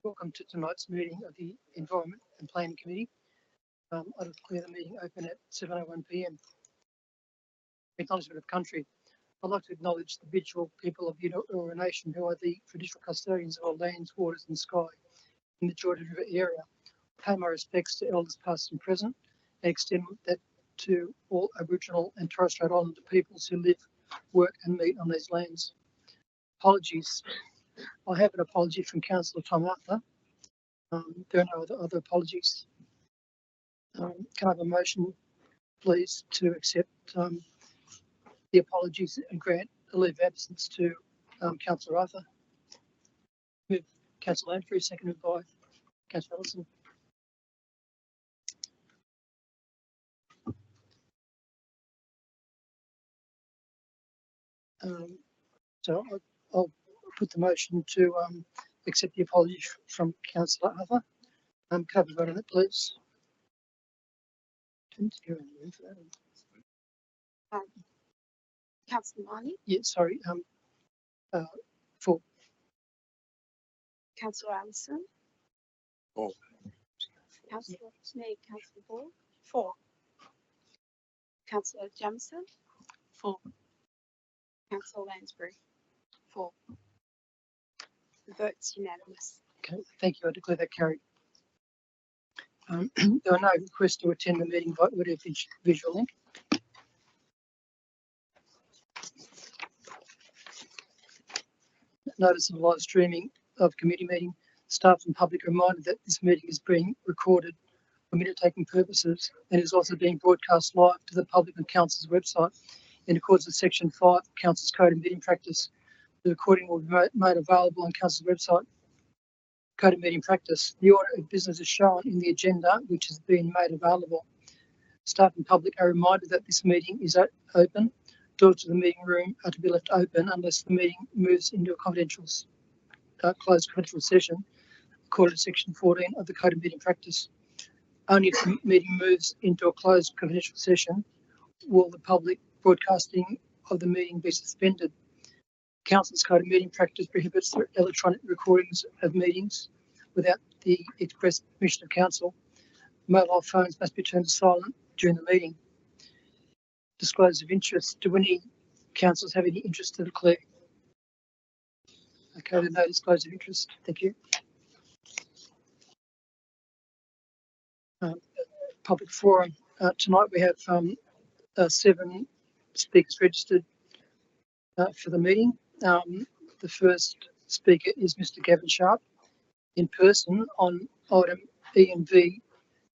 Welcome to tonight's meeting of the Environment and Planning Committee. I declare the meeting open at 7:01 p.m. Acknowledgement of country. I'd like to acknowledge the Bidjigal people of the Eora Nation, who are the traditional custodians of our lands, waters and sky in the Jordan River area. Pay my respects to elders past and present and extend that to all Aboriginal and Torres Strait Islander peoples who live, work and meet on these lands. Apologies. I have an apology from Councillor Tom Arthur. There are no other apologies. Can I have a motion, please, to accept the apologies and grant a leave of absence to Councillor Arthur? Move Councillor Lamprey, seconded by Councillor Ellison. So I'll put the motion to accept the apology from Councillor Arthur. Can I have a vote on it, please? Councillor Marnie? Yeah, sorry. For Councillor Allison? For. Councillor Sneed, Councillor Ball? For. Councillor Jamieson? For. Councillor Lansbury? For. The vote's unanimous. Okay, thank you. I declare that carried. There are no requests to attend the meeting by audio visual link. Notice of live streaming of committee meeting. Staff and public are reminded that this meeting is being recorded for minute taking purposes and is also being broadcast live to the public on Council's website in accordance with Section 5 of Council's Code of Meeting Practice. The recording will be made available on Council's website. Code of Meeting Practice. The order of business is shown in the agenda, which has been made available. Staff and public are reminded that this meeting is open. Doors to the meeting room are to be left open unless the meeting moves into a closed confidential session, according to Section 14 of the Code of Meeting Practice. Only if the meeting moves into a closed confidential session will the public broadcasting of the meeting be suspended. Council's Code of Meeting Practice prohibits electronic recordings of meetings without the express permission of Council. Mobile phones must be turned to silent during the meeting. Disclosure of interest. Do any councillors have any interest to declare? Okay, there's no disclosure of interest. Thank you. Public forum. Tonight we have 7 speakers registered for the meeting. The first speaker is Mr. Gavin Sharp in person on item ENV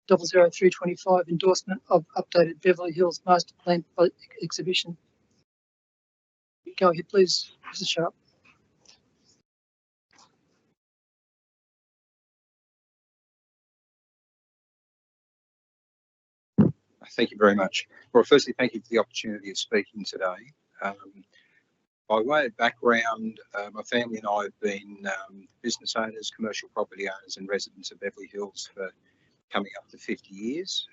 00325, endorsement of updated Beverly Hills Master Plan exhibition. Go ahead, please, Mr. Sharp. Thank you very much. Well, firstly, thank you for the opportunity of speaking today. By way of background, my family and I have been business owners, commercial property owners and residents of Beverly Hills for coming up to 50 years.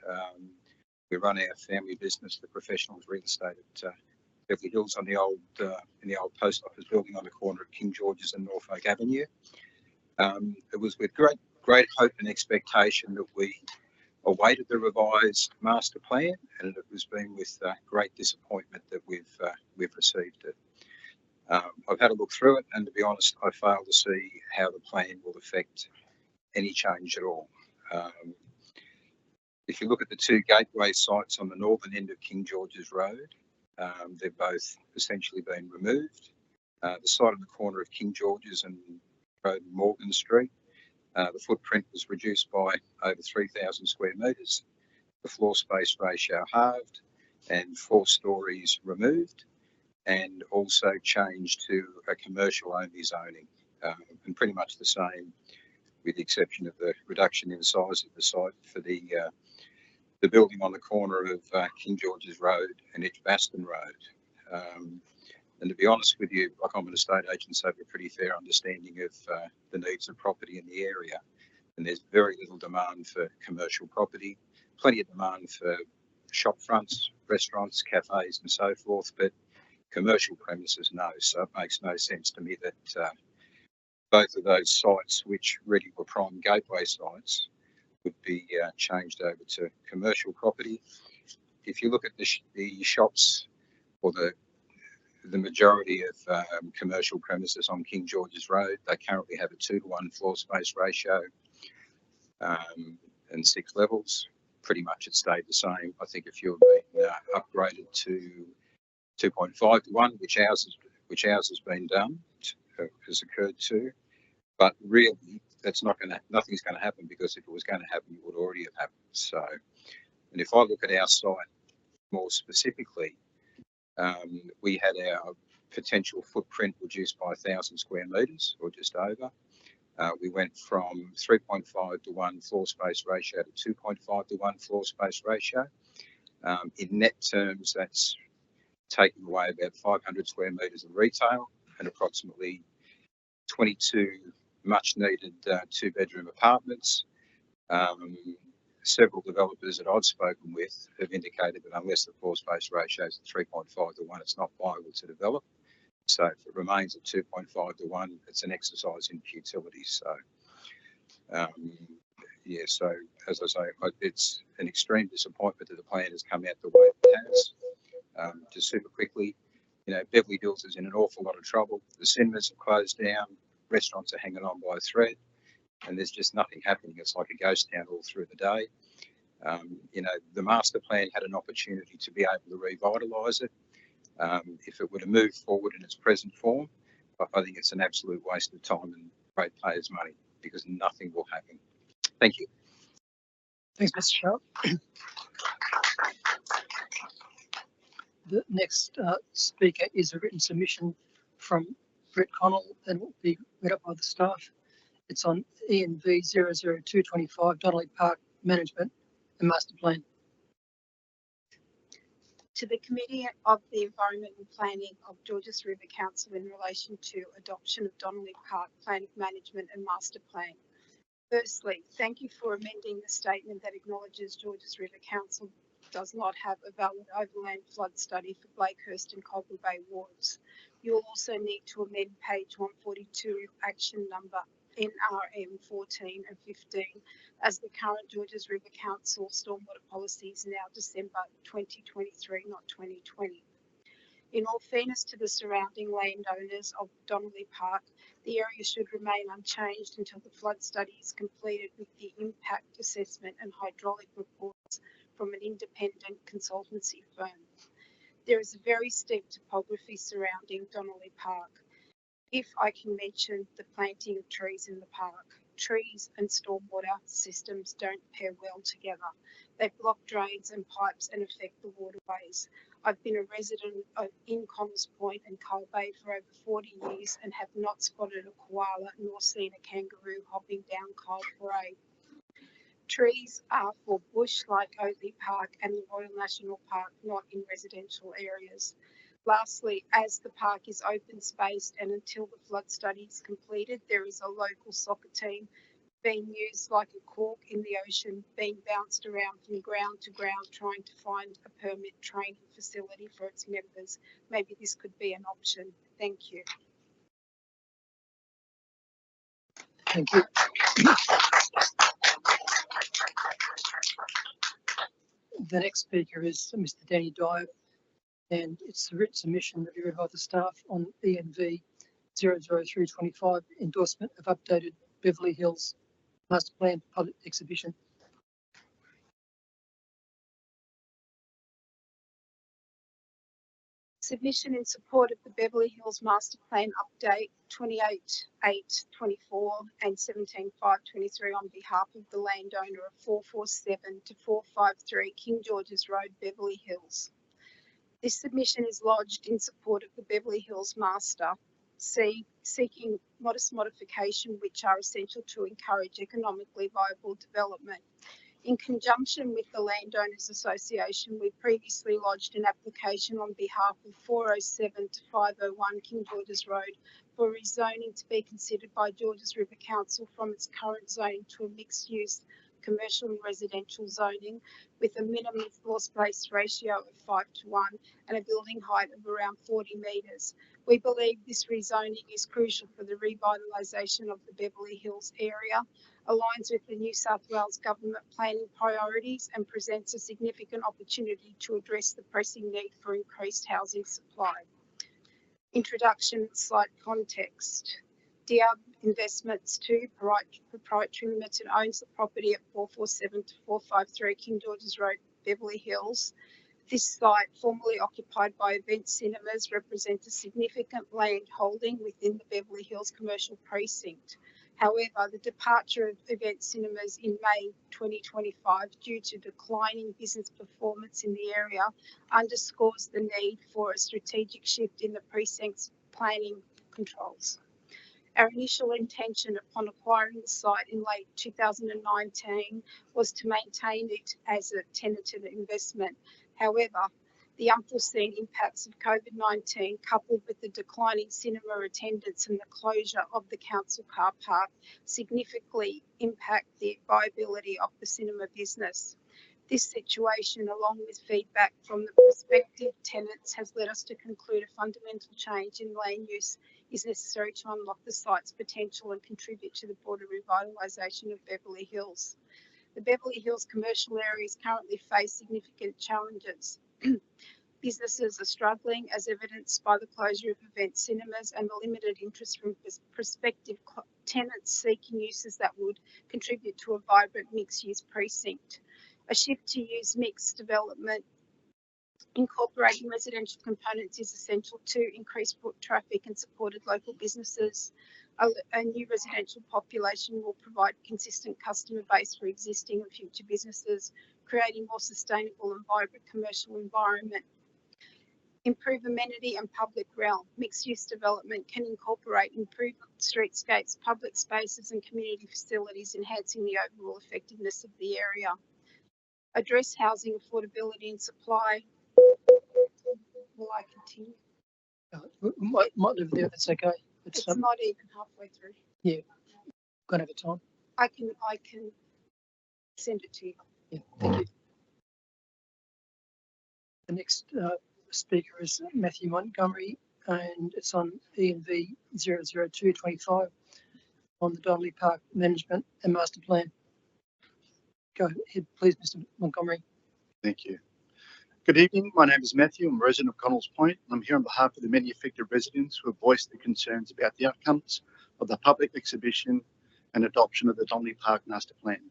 We run our family business, the Professionals Real Estate at Beverly Hills on the old in the old post office building on the corner of King George's and Norfolk Avenue. It was with great hope and expectation that we awaited the revised master plan, and it has been with great disappointment that we've received it. I've had a look through it, and to be honest, I fail to see how the plan will affect any change at all. If you look at the 2 gateway sites on the northern end of King George's Road, they've both essentially been removed. The site on the corner of King George's and Road and Morgan Street, the footprint was reduced by over 3,000 square metres, the floor space ratio halved and 4 stories removed, and also changed to a commercial only zoning, and pretty much the same with the exception of the reduction in the size of the site for the building on the corner of King George's Road and Edgbaston Road. And to be honest with you, like I'm an estate agent, so I have a pretty fair understanding of the needs of property in the area. And there's very little demand for commercial property, plenty of demand for shop fronts, restaurants, cafes and so forth, but commercial premises, no. So it makes no sense to me that both of those sites, which really were prime gateway sites, would be changed over to commercial property. If you look at the shops or the majority of commercial premises on King George's Road, they currently have a 2:1 floor space ratio and 6 levels. Pretty much it stayed the same. I think if you've been upgraded to 2.5:1, which ours has been done, has occurred to, but really nothing's going to happen, because if it was going to happen, it would already have happened. So, and if I look at our site more specifically, we had our potential footprint reduced by 1,000 square metres, or just over. We went from 3.5:1 floor space ratio to 2.5:1 floor space ratio. In net terms, that's taking away about 500 square metres of retail and approximately 22 much needed 2-bedroom apartments. Several developers that I've spoken with have indicated that unless the floor space ratio is 3.5:1, it's not viable to develop. So if it remains at 2.5:1, it's an exercise in futility. So, yeah, so as I say, it's an extreme disappointment that the plan has come out the way it has. Just super quickly, Beverly Hills is in an awful lot of trouble. The cinemas have closed down, restaurants are hanging on by a thread, and there's just nothing happening. It's like a ghost town all through the day. The master plan had an opportunity to be able to revitalise it. If it were to move forward in its present form, I think it's an absolute waste of time and ratepayers' money, because nothing will happen. Thank you. Thanks, Mr. Sharp. The next speaker is a written submission from Brett Connell, and will be read up by the staff. It's on ENV 00225 Donnelly Park Management and Master Plan. To the Committee of the Environment and Planning of Georges River Council in relation to adoption of Donnelly Park Planning Management and Master Plan. Firstly, thank you for amending the statement that acknowledges Georges River Council does not have a valid overland flood study for Blakehurst and Cobbler Bay wards. You will also need to amend page 142, action number NRM 14 and 15, as the current Georges River Council stormwater policy is now December 2023, not 2020. In all fairness to the surrounding landowners of Donnelly Park, the area should remain unchanged until the flood study is completed with the impact assessment and hydraulic reports from an independent consultancy firm. There is a very steep topography surrounding Donnelly Park. If I can mention the planting of trees in the park, trees and stormwater systems don't pair well together. They block drains and pipes and affect the waterways. I've been a resident in Commerce Point and Cull Bay for over 40 years and have not spotted a koala nor seen a kangaroo hopping down Cull Parade. Trees are for bush like Oakley Park and the Royal National Park, not in residential areas. Lastly, as the park is open spaced and until the flood study is completed, there is a local soccer team being used like a cork in the ocean, being bounced around from ground to ground, trying to find a permit training facility for its members. Maybe this could be an option. Thank you. Thank you. The next speaker is Mr. Danny Dyer, and it's a written submission that we read by the staff on ENV 00325, endorsement of updated Beverly Hills Master Plan public exhibition. Submission in support of the Beverly Hills Master Plan update 28/8/24 and 17/5/23 on behalf of the landowner of 447 to 453 King George's Road, Beverly Hills. This submission is lodged in support of the Beverly Hills Master, seeking modest modification which are essential to encourage economically viable development. In conjunction with the Landowners Association, we previously lodged an application on behalf of 407 to 501 King George's Road for rezoning to be considered by Georges River Council from its current zoning to a mixed-use commercial and residential zoning with a minimum floor space ratio of 5:1 and a building height of around 40 metres. We believe this rezoning is crucial for the revitalisation of the Beverly Hills area, aligns with the New South Wales government planning priorities and presents a significant opportunity to address the pressing need for increased housing supply. Introduction and slight context. Diab Investments 2 Proprietary Limited owns the property at 447 to 453 King George's Road, Beverly Hills. This site, formerly occupied by Event Cinemas, represents a significant land holding within the Beverly Hills commercial precinct. However, the departure of Event Cinemas in May 2025 due to declining business performance in the area underscores the need for a strategic shift in the precinct's planning controls. Our initial intention upon acquiring the site in late 2019 was to maintain it as a tenanted investment. However, the unforeseen impacts of COVID-19, coupled with the declining cinema attendance and the closure of the council car park, significantly impact the viability of the cinema business. This situation, along with feedback from the prospective tenants, has led us to conclude a fundamental change in land use is necessary to unlock the site's potential and contribute to the broader revitalisation of Beverly Hills. The Beverly Hills commercial areas currently face significant challenges. Businesses are struggling, as evidenced by the closure of Event Cinemas and the limited interest from prospective tenants seeking uses that would contribute to a vibrant mixed-use precinct. A shift to use mixed development incorporating residential components is essential to increase foot traffic and supported local businesses. A new residential population will provide consistent customer base for existing and future businesses, creating more sustainable and vibrant commercial environment. Improve amenity and public realm. Mixed-use development can incorporate improved streetscapes, public spaces and community facilities, enhancing the overall effectiveness of the area. Address housing affordability and supply. Will I continue? We might leave it there if that's okay. It's not even halfway through. Gonna have a time. I can send it to you. Yeah, thank you. The next speaker is Matthew Montgomery, and it's on ENV 00225 on the Donnelly Park Management and Master Plan. Go ahead, please, Mr. Montgomery. Thank you. Good evening. My name is Matthew. I'm a resident of Connells Point. I'm here on behalf of the many affected residents who have voiced their concerns about the outcomes of the public exhibition and adoption of the Donnelly Park Master Plan.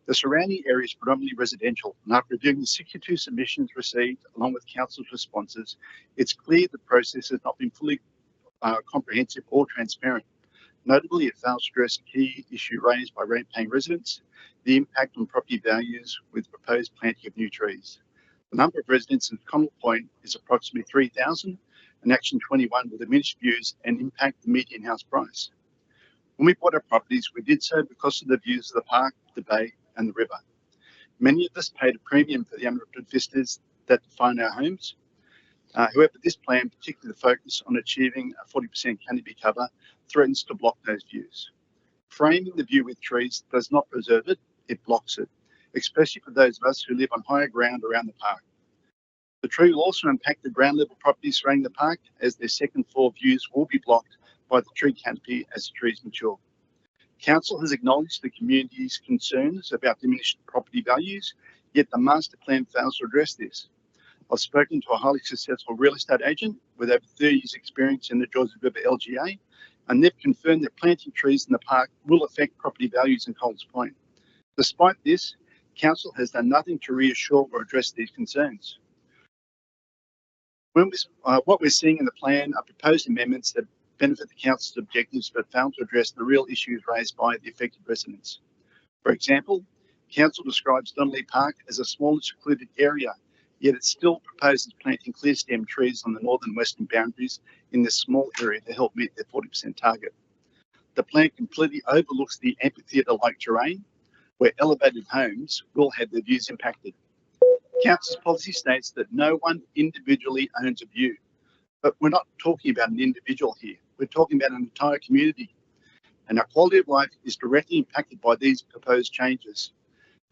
The surrounding area is predominantly residential, and after reviewing the 62 submissions received along with council's responses, it's clear the process has not been fully comprehensive or transparent. Notably, it fails to address a key issue raised by rent-paying residents, the impact on property values with proposed planting of new trees. The number of residents in Connells Point is approximately 3,000, and Action 21 will diminish views and impact the median house price. When we bought our properties, we did so because of the views of the park, the bay, and the river. Many of us paid a premium for the uninterrupted vistas that define our homes. However, this plan, particularly the focus on achieving a 40% canopy cover, threatens to block those views. Framing the view with trees does not preserve it, it blocks it, especially for those of us who live on higher ground around the park. The tree will also impact the ground level properties surrounding the park, as their second floor views will be blocked by the tree canopy as the trees mature. Council has acknowledged the community's concerns about diminished property values, yet the master plan fails to address this. I've spoken to a highly successful real estate agent with over 30 years experience in the Georges River LGA, and they've confirmed that planting trees in the park will affect property values in Connells Point. Despite this, Council has done nothing to reassure or address these concerns. What we're seeing in the plan are proposed amendments that benefit the Council's objectives but fail to address the real issues raised by the affected residents. For example, Council describes Donnelly Park as a small and secluded area, yet it still proposes planting clear stem trees on the northern western boundaries in this small area to help meet their 40% target. The plan completely overlooks the amphitheatre-like terrain, where elevated homes will have their views impacted. Council's policy states that no one individually owns a view, but we're not talking about an individual here. We're talking about an entire community, and our quality of life is directly impacted by these proposed changes.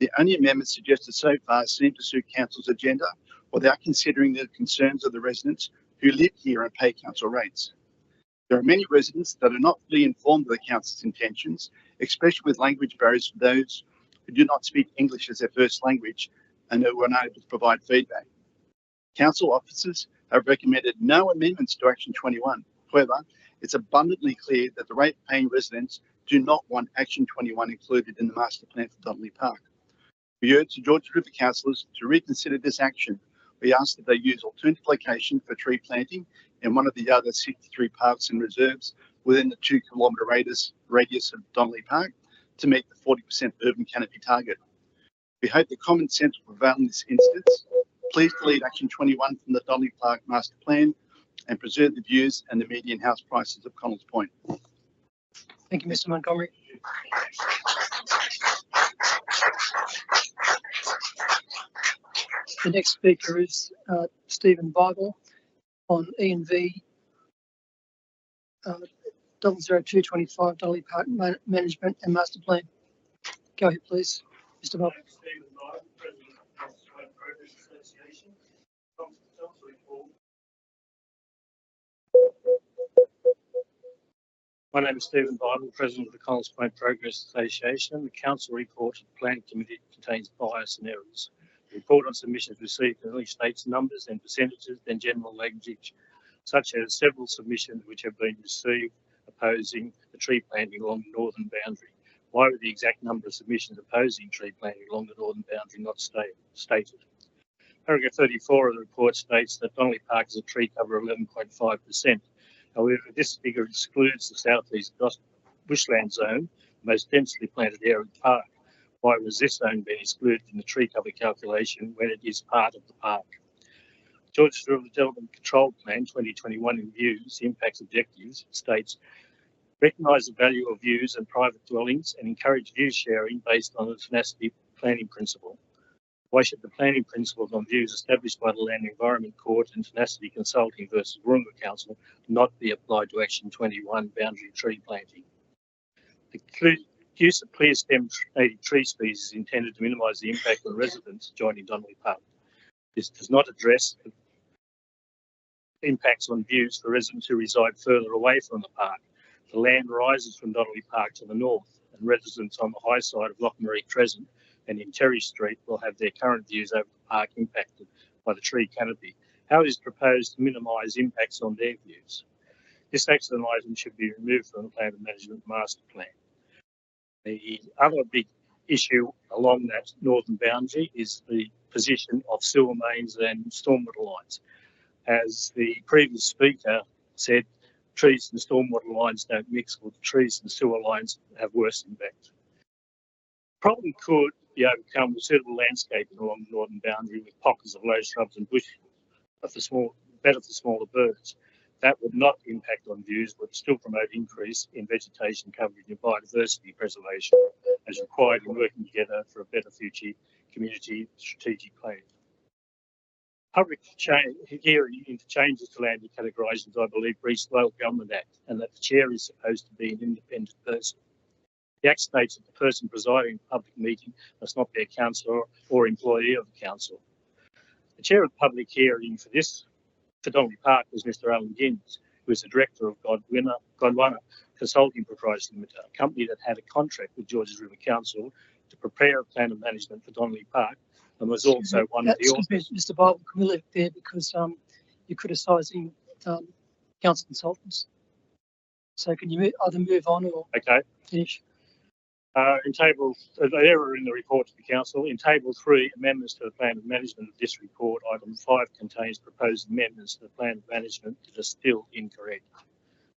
The only amendments suggested so far seem to suit council's agenda without considering the concerns of the residents who live here and pay council rates. There are many residents that are not fully informed of the council's intentions, especially with language barriers for those who do not speak English as their first language and who are unable to provide feedback. Council officers have recommended no amendments to Action 21. However, it's abundantly clear that the rate-paying residents do not want Action 21 included in the master plan for Donnelly Park. We urge the Georges River councillors to reconsider this action. We ask that they use alternative location for tree planting in one of the other 63 parks and reserves within the 2 kilometre radius of Donnelly Park to meet the 40% urban canopy target. We hope that common sense will prevail in this instance. Please delete Action 21 from the Donnelly Park master plan and preserve the views and the median house prices of Connells Point. Thank you, Mr. Montgomery. The next speaker is Stephen Bible on E&V 00225 Donnelly Park Management and Master Plan. Go ahead, please, Mr. Bible. Stephen Bible, President of the Connells Point Progress Association. My name is Stephen Bible, President of the Connells Point Progress Association. The Council report of the Planning Committee contains bias and errors. The report on submissions received only states numbers and percentages, then general language, such as several submissions which have been received opposing the tree planting along the northern boundary. Why were the exact number of submissions opposing tree planting along the northern boundary not stated? Paragraph 34 of the report states that Donnelly Park has a tree cover of 11.5%. However, this figure excludes the southeast bushland zone, the most densely planted area of the park. Why was this zone being excluded in the tree cover calculation when it is part of the park? Georges River Development Control Plan 2021 in views, impacts objectives, states recognise the value of views and private dwellings and encourage view sharing based on the tenacity planning principle. Why should the planning principles on views established by the Land Environment Court and Tenacity Consulting versus Warringah Council not be applied to Action 21 boundary tree planting? The use of clear stem native tree species is intended to minimise the impact on residents joining Donnelly Park. This does not address the impacts on views for residents who reside further away from the park. The land rises from Donnelly Park to the north, and residents on the high side of Lochmarie Crescent and in Terry Street will have their current views over the park impacted by the tree canopy. How is proposed to minimise impacts on their views? This accident item should be removed from the Plan of Management Master Plan. The other big issue along that northern boundary is the position of sewer mains and stormwater lines. As the previous speaker said, trees and stormwater lines don't mix, with trees and sewer lines have worse impact. The problem could be overcome with suitable landscaping along the northern boundary with pockets of low shrubs and bush better for smaller birds. That would not impact on views, but still promote increase in vegetation coverage and biodiversity preservation as required in working together for a better future community strategic plan. Public hearing into changes to land categorisations, I believe, breach the Local Government Act, and that the chair is supposed to be an independent person. The Act states that the person presiding a public meeting must not be a councillor or employee of the council. The chair of the public hearing for Donnelly Park was Mr. Alan Gins, who is the director of Gondwana Consulting Proprietary Limited, a company that had a contract with Georges River Council to prepare a plan of management for Donnelly Park and was also one of the authors. Mr. Bible, can we leave it there because you're criticising council consultants? So can you either move on or finish? In table, an error in the report to the council. In table 3, amendments to the plan of management of this report, item 5 contains proposed amendments to the plan of management that are still incorrect.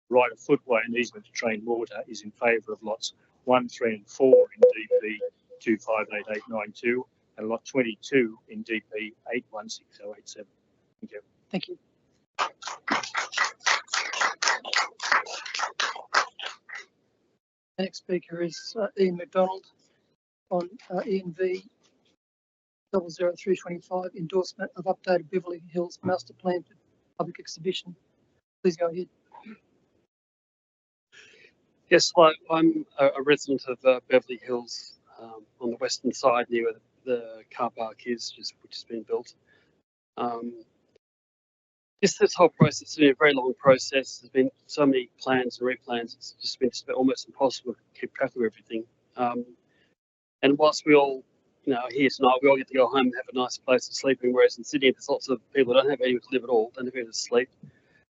Right of footway and easement to train water is in favour of lots 1, 3 and 4 in DP 258892 and lot 22 in DP 816087. Thank you. Thank you. The next speaker is Ian McDonald on E&V 00325 endorsement of updated Beverly Hills Master Plan for Public Exhibition. Please go ahead. Yes, I'm a resident of Beverly Hills on the western side near where the car park is, which has been built. This whole process has been a very long process. There's been so many plans and replans. It's just been almost impossible to keep track of everything. And whilst we all, here tonight, we all get to go home and have a nice place to sleep in, whereas in Sydney, there's lots of people who don't have anywhere to live at all, don't have anywhere to sleep,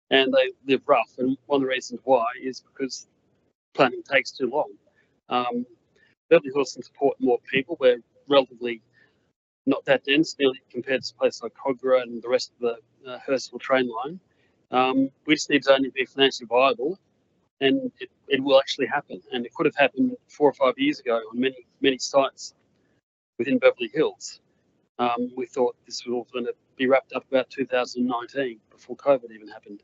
and they live rough. And one of the reasons why is because planning takes too long. Beverly Hills can support more people. We're relatively not that dense, nearly compared to places like Kogarah and the rest of the Hurstville train line. We just need zoning to be financially viable, and it will actually happen. And it could have happened 4 or 5 years ago on many sites within Beverly Hills. We thought this was all going to be wrapped up about 2019 before COVID even happened.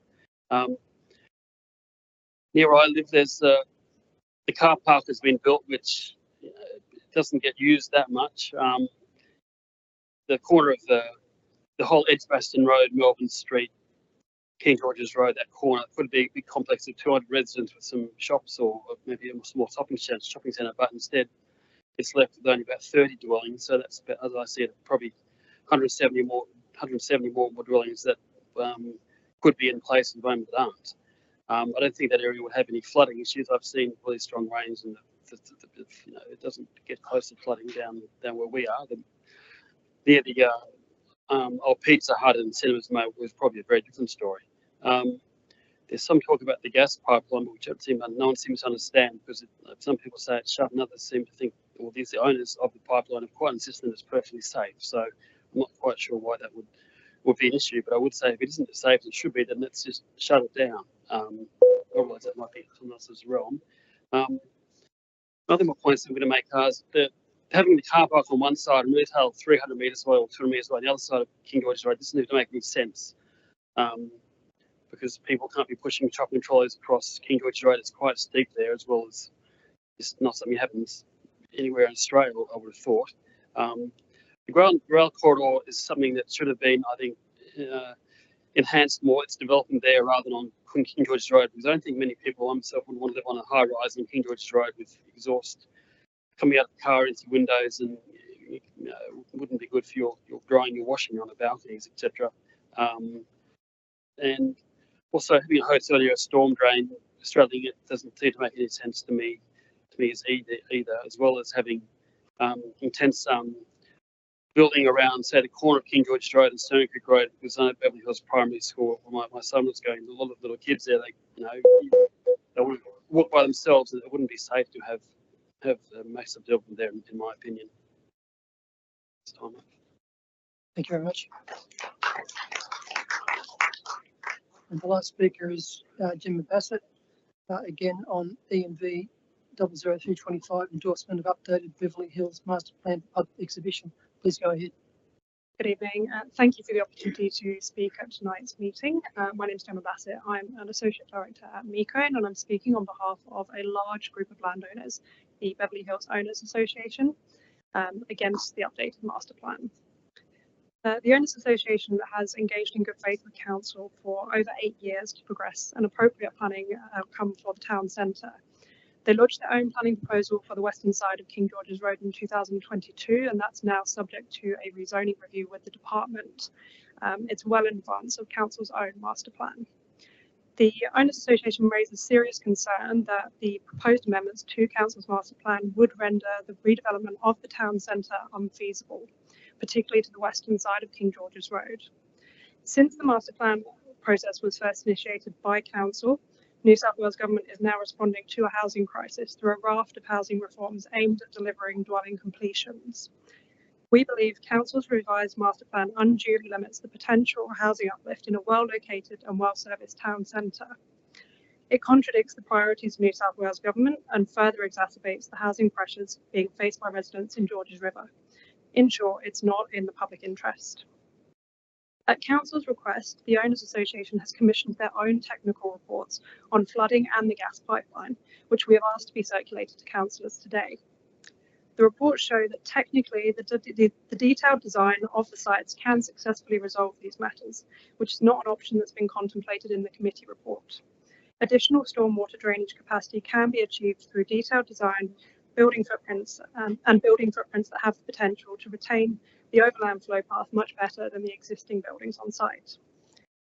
Near where I live, there's the car park has been built, which doesn't get used that much. The corner of the whole Edgbaston Road, Melbourne Street, King George's Road, that corner could be a big complex of 200 residents with some shops or maybe a small shopping centre, but instead it's left with only about 30 dwellings. So that's about, as I said, probably 170 more dwellings that could be in place at the moment that aren't. I don't think that area would have any flooding issues. I've seen really strong rains, and it doesn't get close to flooding down where we are. Near the old Pizza Hut and Cinemas Mate was probably a very different story. There's some talk about the gas pipeline, which no one seems to understand, because some people say it's shut, and others seem to think, well, the owners of the pipeline have quite insistent it's perfectly safe. So I'm not quite sure why that would be an issue, but I would say if it isn't as safe as it should be, then let's just shut it down. Otherwise, that might be someone else's realm. Other more points that I'm going to make is that having the car park on one side and retail 300 metres away or 200 metres away on the other side of King George's Road doesn't even make any sense, because people can't be pushing shopping trolleys across King George's Road. It's quite steep there, as well as it's not something that happens anywhere in Australia, I would have thought. The rail corridor is something that should have been, I think, enhanced more. It's developing there rather than on King George's Road, because I don't think many people, like myself, would want to live on a high rise on King George's Road with exhaust coming out of the car into windows, and it wouldn't be good for your drying your washing on the balconies, etc. And also having a hotel near a storm drain, straddling it doesn't seem to make any sense to me as either, as well as having intense building around, say, the corner of King George's Road and Stony Creek Road, because I know Beverly Hills Primary School, where my son was going, a lot of little kids there, they would walk by themselves, and it wouldn't be safe to have a massive development there, in my opinion. Thank you very much. And the last speaker is Jim Bassett, again on ENV 00325, endorsement of updated Beverly Hills Master Plan Public Exhibition. Please go ahead. Good evening. Thank you for the opportunity to speak at tonight's meeting. My name is Gemma Bassett. I'm an Associate Director at MECO, and I'm speaking on behalf of a large group of landowners, the Beverly Hills Owners Association, against the updated master plan. The Owners Association has engaged in good faith with Council for over 8 years to progress an appropriate planning outcome for the town centre. They lodged their own planning proposal for the western side of King George's Road in 2022, and that's now subject to a rezoning review with the department. It's well in advance of Council's own master plan. The Owners Association raises serious concern that the proposed amendments to Council's master plan would render the redevelopment of the town centre unfeasible, particularly to the western side of King George's Road. Since the master plan process was first initiated by Council, New South Wales Government is now responding to a housing crisis through a raft of housing reforms aimed at delivering dwelling completions. We believe Council's revised master plan unduly limits the potential housing uplift in a well-located and well-serviced town centre. It contradicts the priorities of New South Wales Government and further exacerbates the housing pressures being faced by residents in Georges River. In short, it's not in the public interest. At Council's request, the Owners Association has commissioned their own technical reports on flooding and the gas pipeline, which we have asked to be circulated to councillors today. The reports show that technically the detailed design of the sites can successfully resolve these matters, which is not an option that's been contemplated in the committee report. Additional stormwater drainage capacity can be achieved through detailed design building footprints that have the potential to retain the overland flow path much better than the existing buildings on site.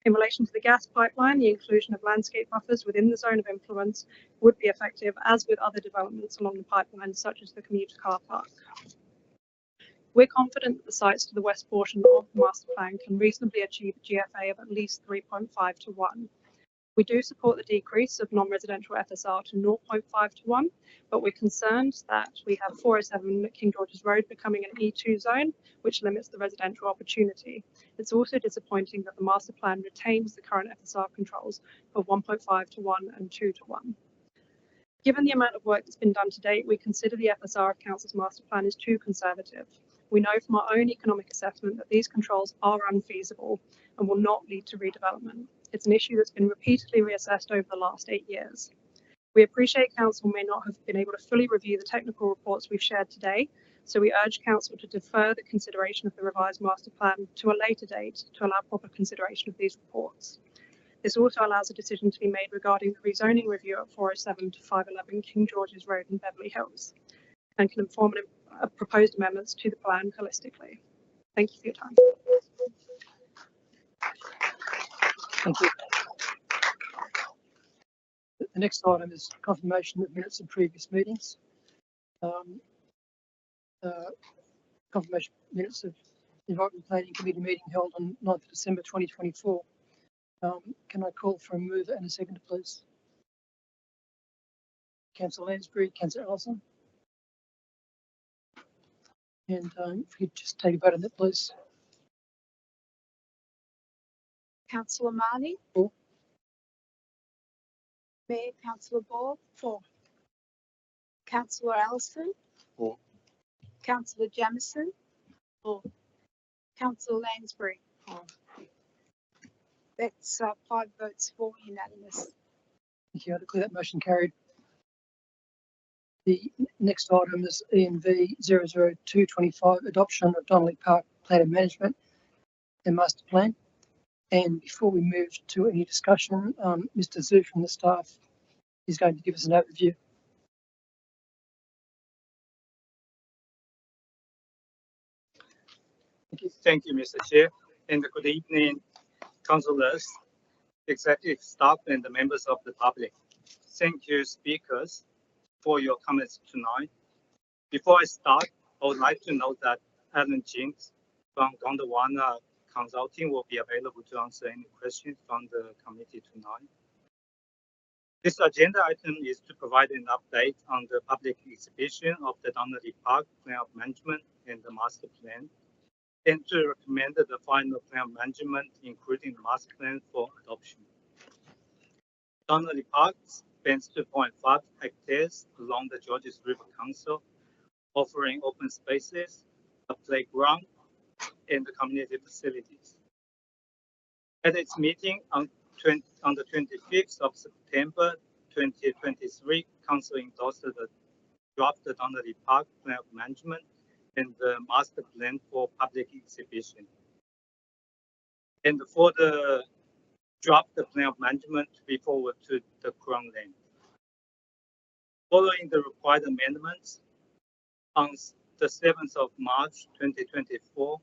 In relation to the gas pipeline, the inclusion of landscape buffers within the zone of influence would be effective, as with other developments along the pipeline, such as the commuter car park. We're confident that the sites to the west portion of the master plan can reasonably achieve a GFA of at least 3.5 to 1. We do support the decrease of non-residential FSR to 0.5 to 1, but we're concerned that we have 407 King George's Road becoming an E2 zone, which limits the residential opportunity. It's also disappointing that the master plan retains the current FSR controls of 1.5 to 1 and 2 to 1. Given the amount of work that's been done to date, we consider the FSR of Council's master plan is too conservative. We know from our own economic assessment that these controls are unfeasible and will not lead to redevelopment. It's an issue that's been repeatedly reassessed over the last 8 years. We appreciate Council may not have been able to fully review the technical reports we've shared today, so we urge Council to defer the consideration of the revised master plan to a later date to allow proper consideration of these reports. This also allows a decision to be made regarding the rezoning review at 407 to 511 King George's Road in Beverly Hills, and can inform proposed amendments to the plan holistically. Thank you for your time. Thank you. The next item is confirmation of minutes of previous meetings. Confirmation minutes of Environment Planning Committee meeting held on 9th of December 2024. Can I call for a mover and a seconder, please? Councillor Lansbury, Councillor Ellison. And if you could just take a vote on that, please. Councillor Marnie? For. Mayor Councillor Ball? For. Councillor Allison? For. Councillor Jamieson? For. Councillor Lansbury? For. That's 5 votes for, unanimous. Thank you. I declare that motion carried. The next item is ENV 00225, adoption of Donnelly Park Plan of Management and Master Plan. And before we move to any discussion, Mr. Zhu from the staff is going to give us an overview. Thank you, Mr. Chair, and good evening, councillors, executive staff, and the members of the public. Thank you, speakers, for your comments tonight. Before I start, I would like to note that Alan Jinks from Gondwana Consulting will be available to answer any questions from the committee tonight. This agenda item is to provide an update on the public exhibition of the Donnelly Park Plan of Management and the Master Plan, and to recommend the final plan of management, including the master plan for adoption. Donnelly Park spans 2.5 hectares along the Georges River Council, offering open spaces, a playground, and the community facilities. At its meeting on the 25th of September 2023, Council endorsed the draft Donnelly Park Plan of Management and the Master Plan for Public Exhibition. And for the draft Plan of Management to be forwarded to the Crown Land. Following the required amendments, on the 7th of March 2024,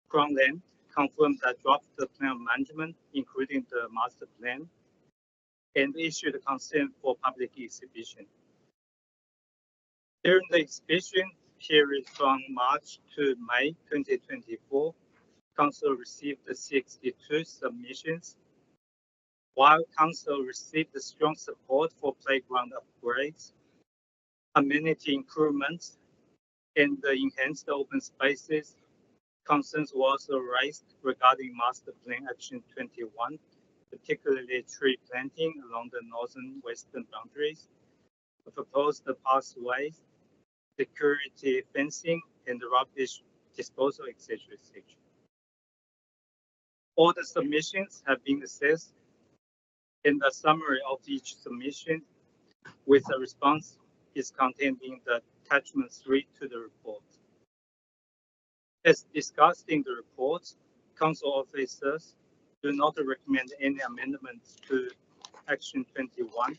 Crown Land confirmed that draft Plan of Management, including the Master Plan, and issued consent for public exhibition. During the exhibition period from March to May 2024, Council received 62 submissions, while Council received strong support for playground upgrades, amenity improvements, and the enhanced open spaces. Concerns were also raised regarding Master Plan Action 21, particularly tree planting along the northern western boundaries, the proposed pathways, security fencing, and the rubbish disposal, etc., etc. All the submissions have been assessed, and the summary of each submission with a response is contained in the attachment 3 to the report. As discussed in the report, Council officers do not recommend any amendments to Action 21,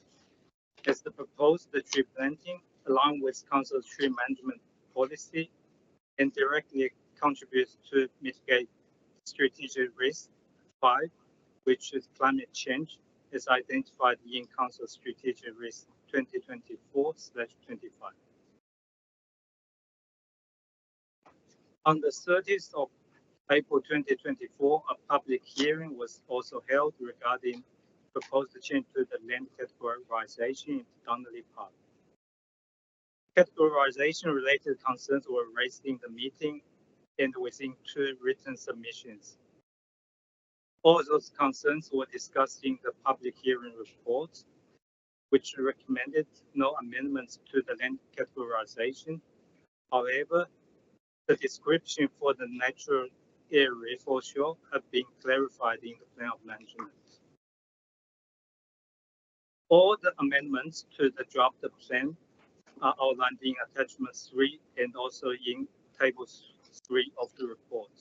as the proposed tree planting along with council's tree management policy and directly contributes to mitigate strategic risk. 5, which is climate change, is identified in council strategic risk 2024/25. On the 30th of April 2024, a public hearing was also held regarding proposed change to the land categorization in Donnelly Park. Categorization related concerns were raised in the meeting and within 2 written submissions. All those concerns were discussed in the public hearing report, which recommended no amendments to the land categorization. However, the description for the natural area foreshore have been clarified in the plan of management. All the amendments to the draft plan are outlined in attachment 3 and also in table 3 of the report.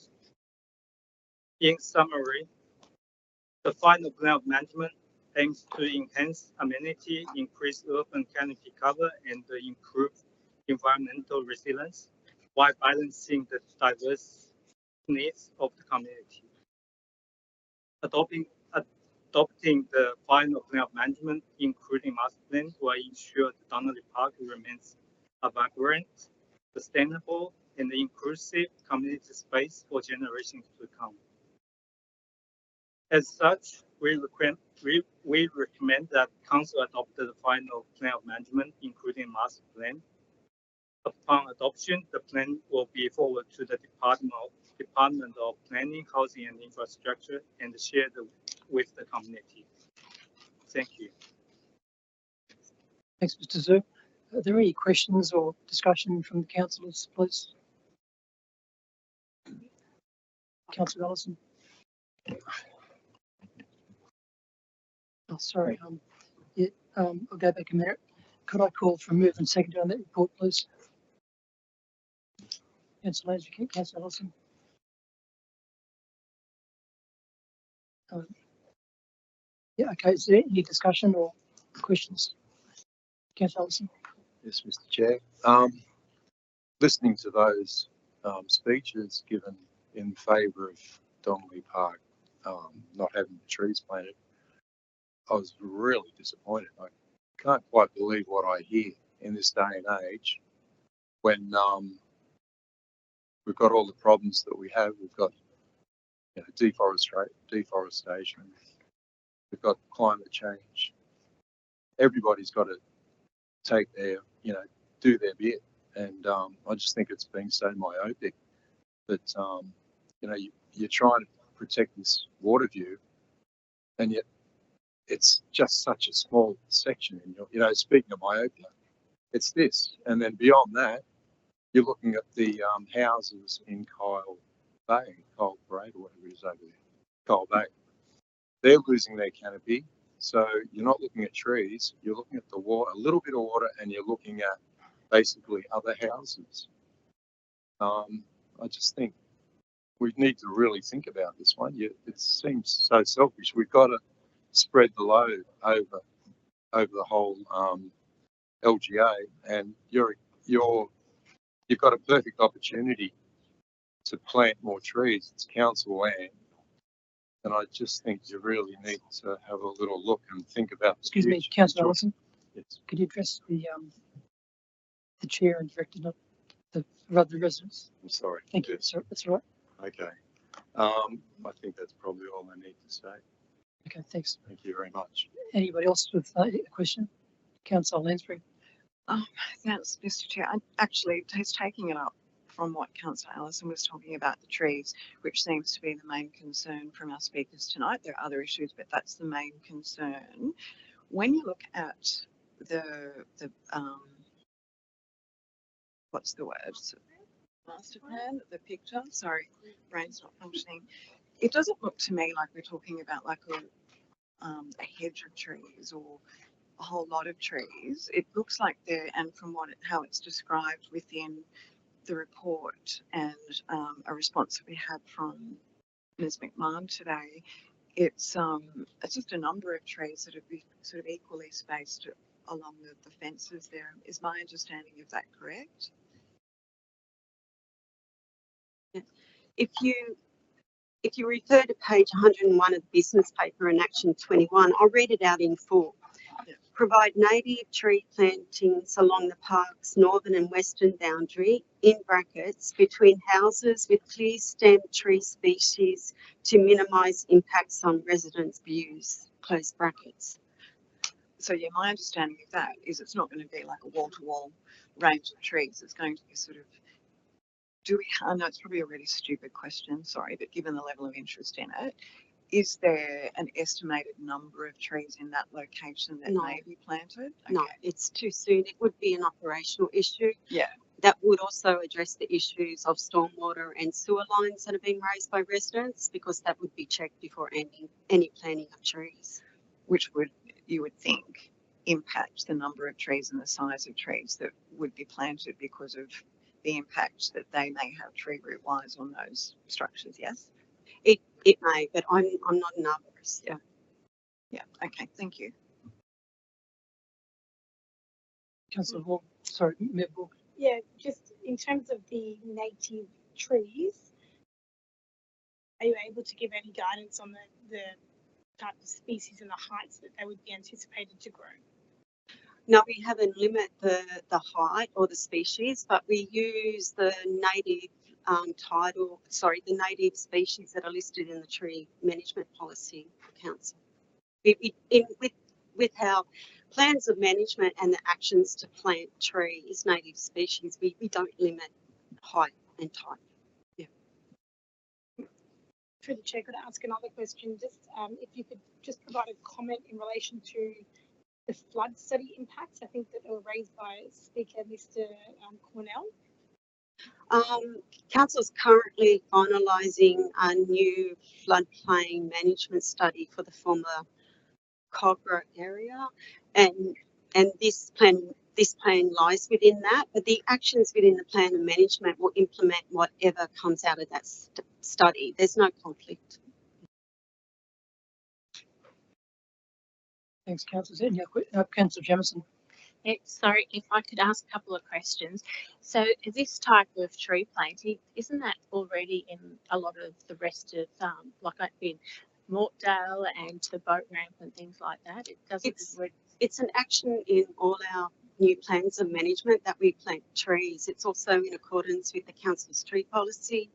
In summary, the final plan of management aims to enhance amenity, increase urban canopy cover, and improve environmental resilience while balancing the diverse needs of the community. Adopting the final plan of management, including master plan, will ensure the Donnelly Park remains a vibrant, sustainable, and inclusive community space for generations to come. As such, we recommend that Council adopt the final plan of management, including master plan. Upon adoption, the plan will be forwarded to the Department of Planning, Housing and Infrastructure and shared with the community. Thank you. Thanks, Mr. Zhu. Are there any questions or discussion from the councillors, please? Councillor Ellison. Oh, sorry. I'll go back a minute. Could I call for a move and second on that report, please? Councillor Lansbury, Councillor Ellison. Yeah, okay. Is there any discussion or questions? Councillor Ellison. Yes, Mr. Chair. Listening to those speeches given in favour of Donnelly Park not having the trees planted, I was really disappointed. I can't quite believe what I hear in this day and age when we've got all the problems that we have. We've got deforestation. We've got climate change. Everybody's got to take their, do their bit. And I just think it's been so myopic that, you're trying to protect this water view, and yet it's just such a small section. And speaking of myopia, it's this. And then beyond that, you're looking at the houses in Kyle Bay, Kyle Parade, or whatever it is over there, Kyle Bay. They're losing their canopy. So you're not looking at trees, you're looking at the water, a little bit of water, and you're looking at basically other houses. I just think we need to really think about this one. It seems so selfish. We've got to spread the load over the whole LGA, and you've got a perfect opportunity to plant more trees. It's council land. And I just think you really need to have a little look and think about. Excuse me, Councillor Ellison. Yes. Could you address the chair and director, not the residents? I'm sorry. Thank you, sir. That's all right. Okay. I think that's probably all I need to say. Okay, thanks. Thank you very much. Anybody else with a question? Councillor Lansbury. Thanks, Mr. Chair. Actually, he's taking it up from what Councillor Ellison was talking about, the trees, which seems to be the main concern from our speakers tonight. There are other issues, but that's the main concern. When you look at the what's the word? Master plan, the picture. Sorry, brain's not functioning. It doesn't look to me like we're talking about like a hedge of trees or a whole lot of trees. It looks like there, and from how it's described within the report and a response that we had from Ms. McMahon today, it's just a number of trees that have been sort of equally spaced along the fences there. Is my understanding of that correct? If you refer to page 101 of the business paper in Action 21, I'll read it out in full. Yeah. Provide native tree plantings along the park's northern and western boundary, in brackets, between houses with clear stemmed tree species to minimise impacts on residents' views, close brackets. So yeah, my understanding of that is it's not going to be like a wall-to-wall range of trees. It's going to be sort of, I know it's probably a really stupid question, sorry, but given the level of interest in it, is there an estimated number of trees in that location that No. may be planted? No, it's too soon. It would be an operational issue. Yeah. That would also address the issues of stormwater and sewer lines that have been raised by residents, because that would be checked before any planting of trees. Which would, you would think, impact the number of trees and the size of trees that would be planted because of the impact that they may have tree root wise on those structures, yes? It may, but I'm not an arborist. Yeah. Yeah, okay, thank you. Councillor Hall, sorry, Mayor Bourke. Yeah, just in terms of the native trees, are you able to give any guidance on the type of species and the heights that they would be anticipated to grow? No, we haven't limited the height or the species, but we use the native the native species that are listed in the Tree Management Policy Council. With our plans of management and the actions to plant trees, native species, we don't limit height and type. Yeah. Through the chair, could I ask another question? Just if you could just provide a comment in relation to the flood study impacts. I think that they were raised by Speaker Mr. Cornell. Council's currently finalising a new floodplain management study for the former Cogra area, and this plan lies within that. But the actions within the plan of management will implement whatever comes out of that study. There's no conflict. Thanks, Councillor Z. Councillor Jamieson. Sorry, if I could ask a couple of questions. So this type of tree planting, isn't that already in a lot of the rest of, like in Mortdale and to Boat Ramp and things like that? It's an action in all our new plans of management that we plant trees. It's also in accordance with the council's tree policy,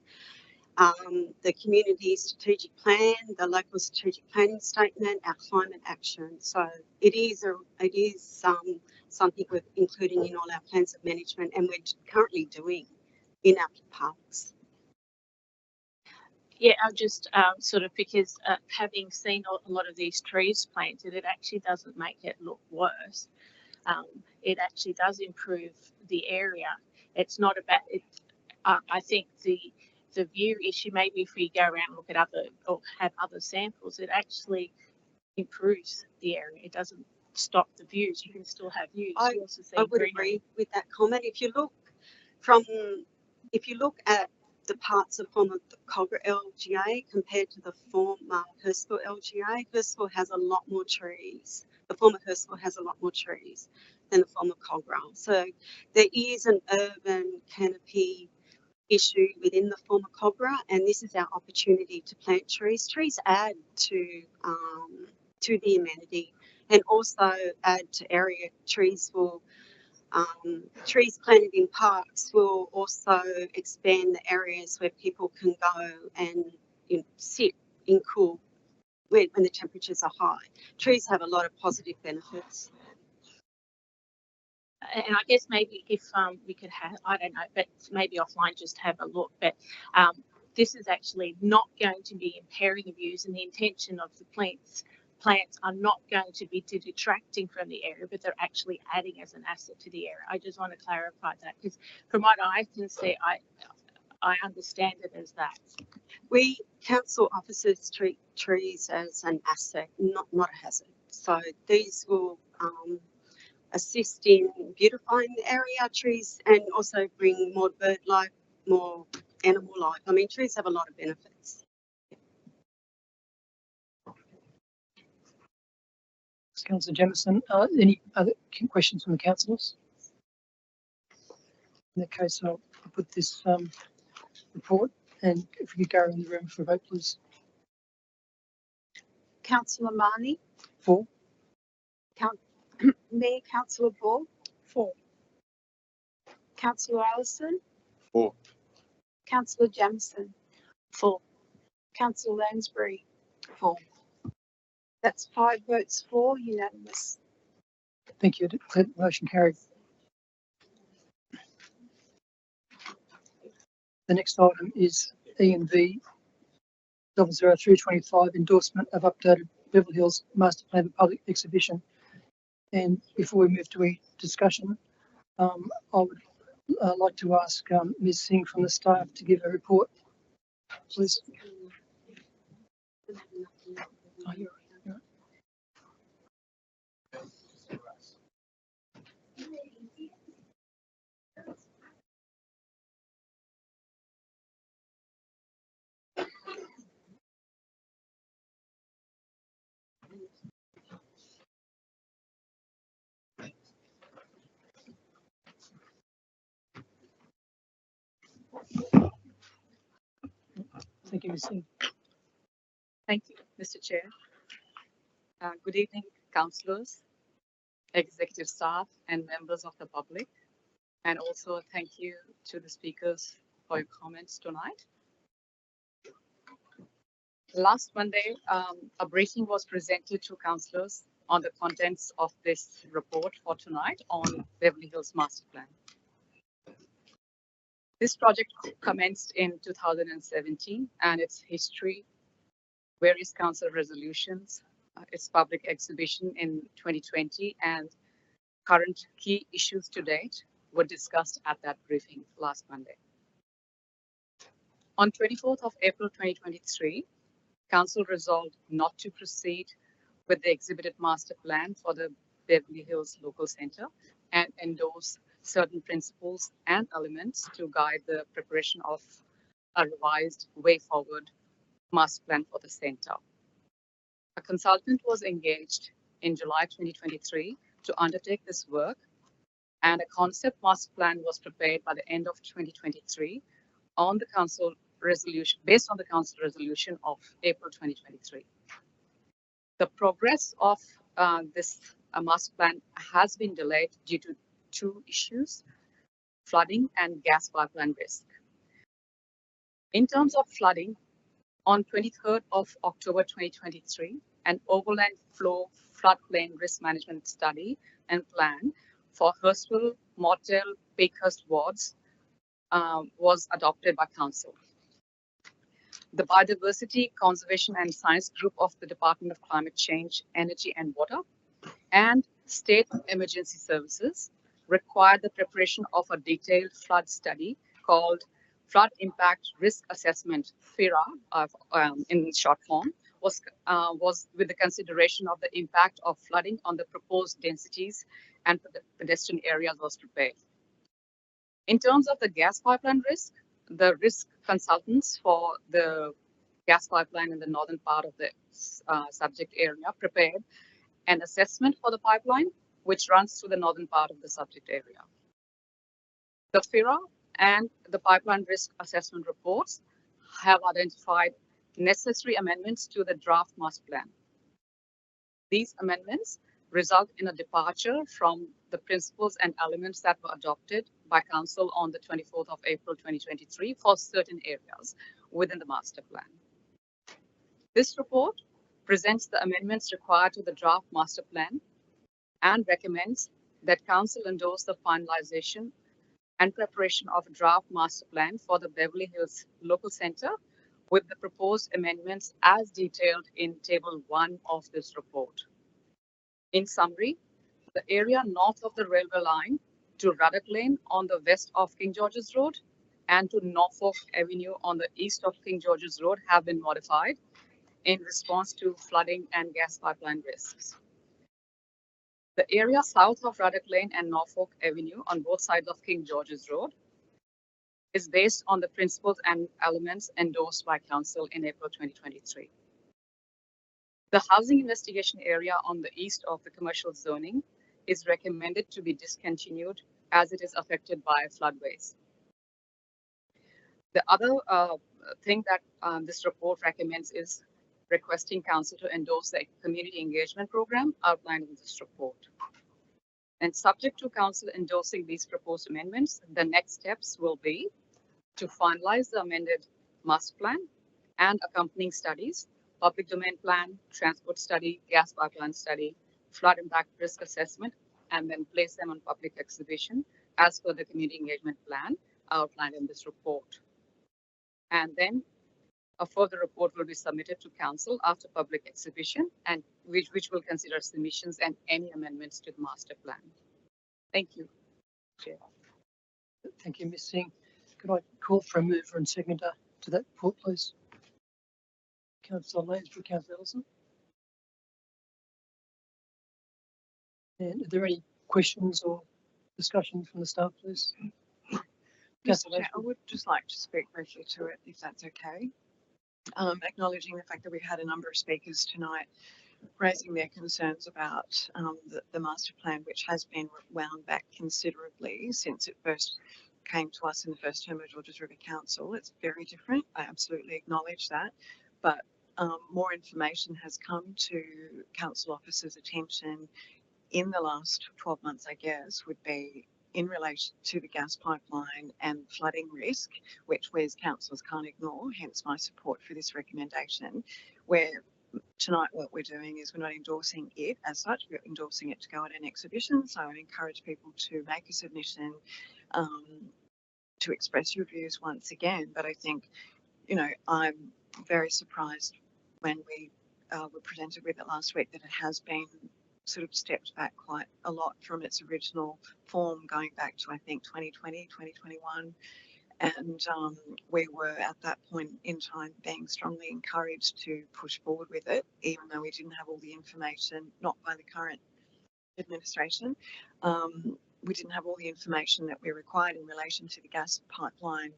the community strategic plan, the local strategic planning statement, our climate action. So it is something we're including in all our plans of management, and we're currently doing in our parks. Yeah, I'll just sort of, because having seen a lot of these trees planted, it actually doesn't make it look worse. It actually does improve the area. It's not about it. I think the view issue, maybe if we go around and look at other or have other samples, it actually improves the area. It doesn't stop the views. You can still have views. I would agree with that comment. If you look at the parts of former Cogra LGA compared to the former Hurstville LGA, Hurstville has a lot more trees. The former Hurstville has a lot more trees than the former Cogra. So there is an urban canopy issue within the former Cogra, and this is our opportunity to plant trees. Trees add to the amenity and also add to area. Trees planted in parks will also expand the areas where people can go and sit in cool when the temperatures are high. Trees have a lot of positive benefits. And I guess maybe if we could have, I don't know, but maybe offline just have a look. But this is actually not going to be impairing the views, and the intention of the plants are not going to be detracting from the area, but they're actually adding as an asset to the area. I just want to clarify that, because from what I can see, I understand it as that. We council officers treat trees as an asset, not a hazard. So these will assist in beautifying the area, trees, and also bring more bird life, more animal life. I mean, trees have a lot of benefits. Councillor Jamieson. Any other questions from the councillors? In that case, I'll put this report, and if we could go around the room for a vote, please. Councillor Marnie, For. Mayor Councillor Ball, For. Councillor Allison, For. Councillor Jamieson, For. Councillor Lansbury. For. That's 5 votes for, unanimous. Thank you. Declare the motion carried. The next item is E&V 00325, endorsement of updated Beverly Hills Master Plan for Public Exhibition. And before we move to a discussion, I would like to ask Ms. Singh from the staff to give a report, please. Oh, you're right. Thank you, Ms. Singh. Thank you, Mr. Chair. Good evening, councillors, executive staff, and members of the public. And also thank you to the speakers for your comments tonight. Last Monday, a briefing was presented to councillors on the contents of this report for tonight on Beverly Hills Master Plan. This project commenced in 2017 and its history, various council resolutions, its public exhibition in 2020, and current key issues to date were discussed at that briefing last Monday. On 24th of April 2023, Council resolved not to proceed with the exhibited master plan for the Beverly Hills Local Centre and endorse certain principles and elements to guide the preparation of a revised way forward master plan for the centre. A consultant was engaged in July 2023 to undertake this work, and a concept master plan was prepared by the end of 2023 on the council resolution, based on the council resolution of April 2023. The progress of this master plan has been delayed due to two issues: flooding and gas pipeline risk. In terms of flooding, on 23rd of October 2023, an overland flow floodplain risk management study and plan for Hurstville, Mortel, Bakehurst wards was adopted by Council. The Biodiversity, Conservation and Science Group of the Department of Climate Change, Energy and Water and State Emergency Services required the preparation of a detailed flood study called Flood Impact Risk Assessment, FIRA, in short form, was with the consideration of the impact of flooding on the proposed densities and pedestrian areas was prepared. In terms of the gas pipeline risk, the risk consultants for the gas pipeline in the northern part of the subject area prepared an assessment for the pipeline, which runs through the northern part of the subject area. The FIRA and the pipeline risk assessment reports have identified necessary amendments to the draft master plan. These amendments result in a departure from the principles and elements that were adopted by Council on the 24th of April 2023 for certain areas within the master plan. This report presents the amendments required to the draft master plan and recommends that Council endorse the finalization and preparation of a draft master plan for the Beverly Hills Local Centre with the proposed amendments as detailed in Table 1 of this report. In summary, the area north of the railway line to Ruddock Lane on the west of King George's Road and to Norfolk Avenue on the east of King George's Road have been modified in response to flooding and gas pipeline risks. The area south of Ruddock Lane and Norfolk Avenue on both sides of King George's Road is based on the principles and elements endorsed by Council in April 2023. The housing investigation area on the east of the commercial zoning is recommended to be discontinued as it is affected by floodways. The other thing that this report recommends is requesting council to endorse the community engagement program outlined in this report. And subject to council endorsing these proposed amendments, the next steps will be to finalize the amended master plan and accompanying studies, public domain plan, transport study, gas pipeline study, flood impact risk assessment, and then place them on public exhibition as per the community engagement plan outlined in this report. And then a further report will be submitted to council after public exhibition, and which will consider submissions and any amendments to the master plan. Thank you, Chair. Thank you, Ms. Singh. Could I call for a mover and seconder to that report, please? Councillor Lansbury, Councillor Ellison. And are there any questions or discussion from the staff, please? Mr. Chair, I would just like to speak briefly to it, if that's okay. Acknowledging the fact that we've had a number of speakers tonight raising their concerns about the master plan, which has been wound back considerably since it first came to us in the first term of Georges River Council. It's very different. I absolutely acknowledge that. But more information has come to council officers' attention in the last 12 months, I guess, would be in relation to the gas pipeline and flooding risk, which we as councillors can't ignore, hence my support for this recommendation, where tonight what we're doing is we're not endorsing it as such, we're endorsing it to go at an exhibition. So I would encourage people to make a submission to express your views once again. But I think, you know, I'm very surprised when we were presented with it last week that it has been sort of stepped back quite a lot from its original form, going back to I think 2020, 2021. And we were at that point in time being strongly encouraged to push forward with it, even though we didn't have all the information, not by the current administration. We didn't have all the information that we required in relation to the gas pipeline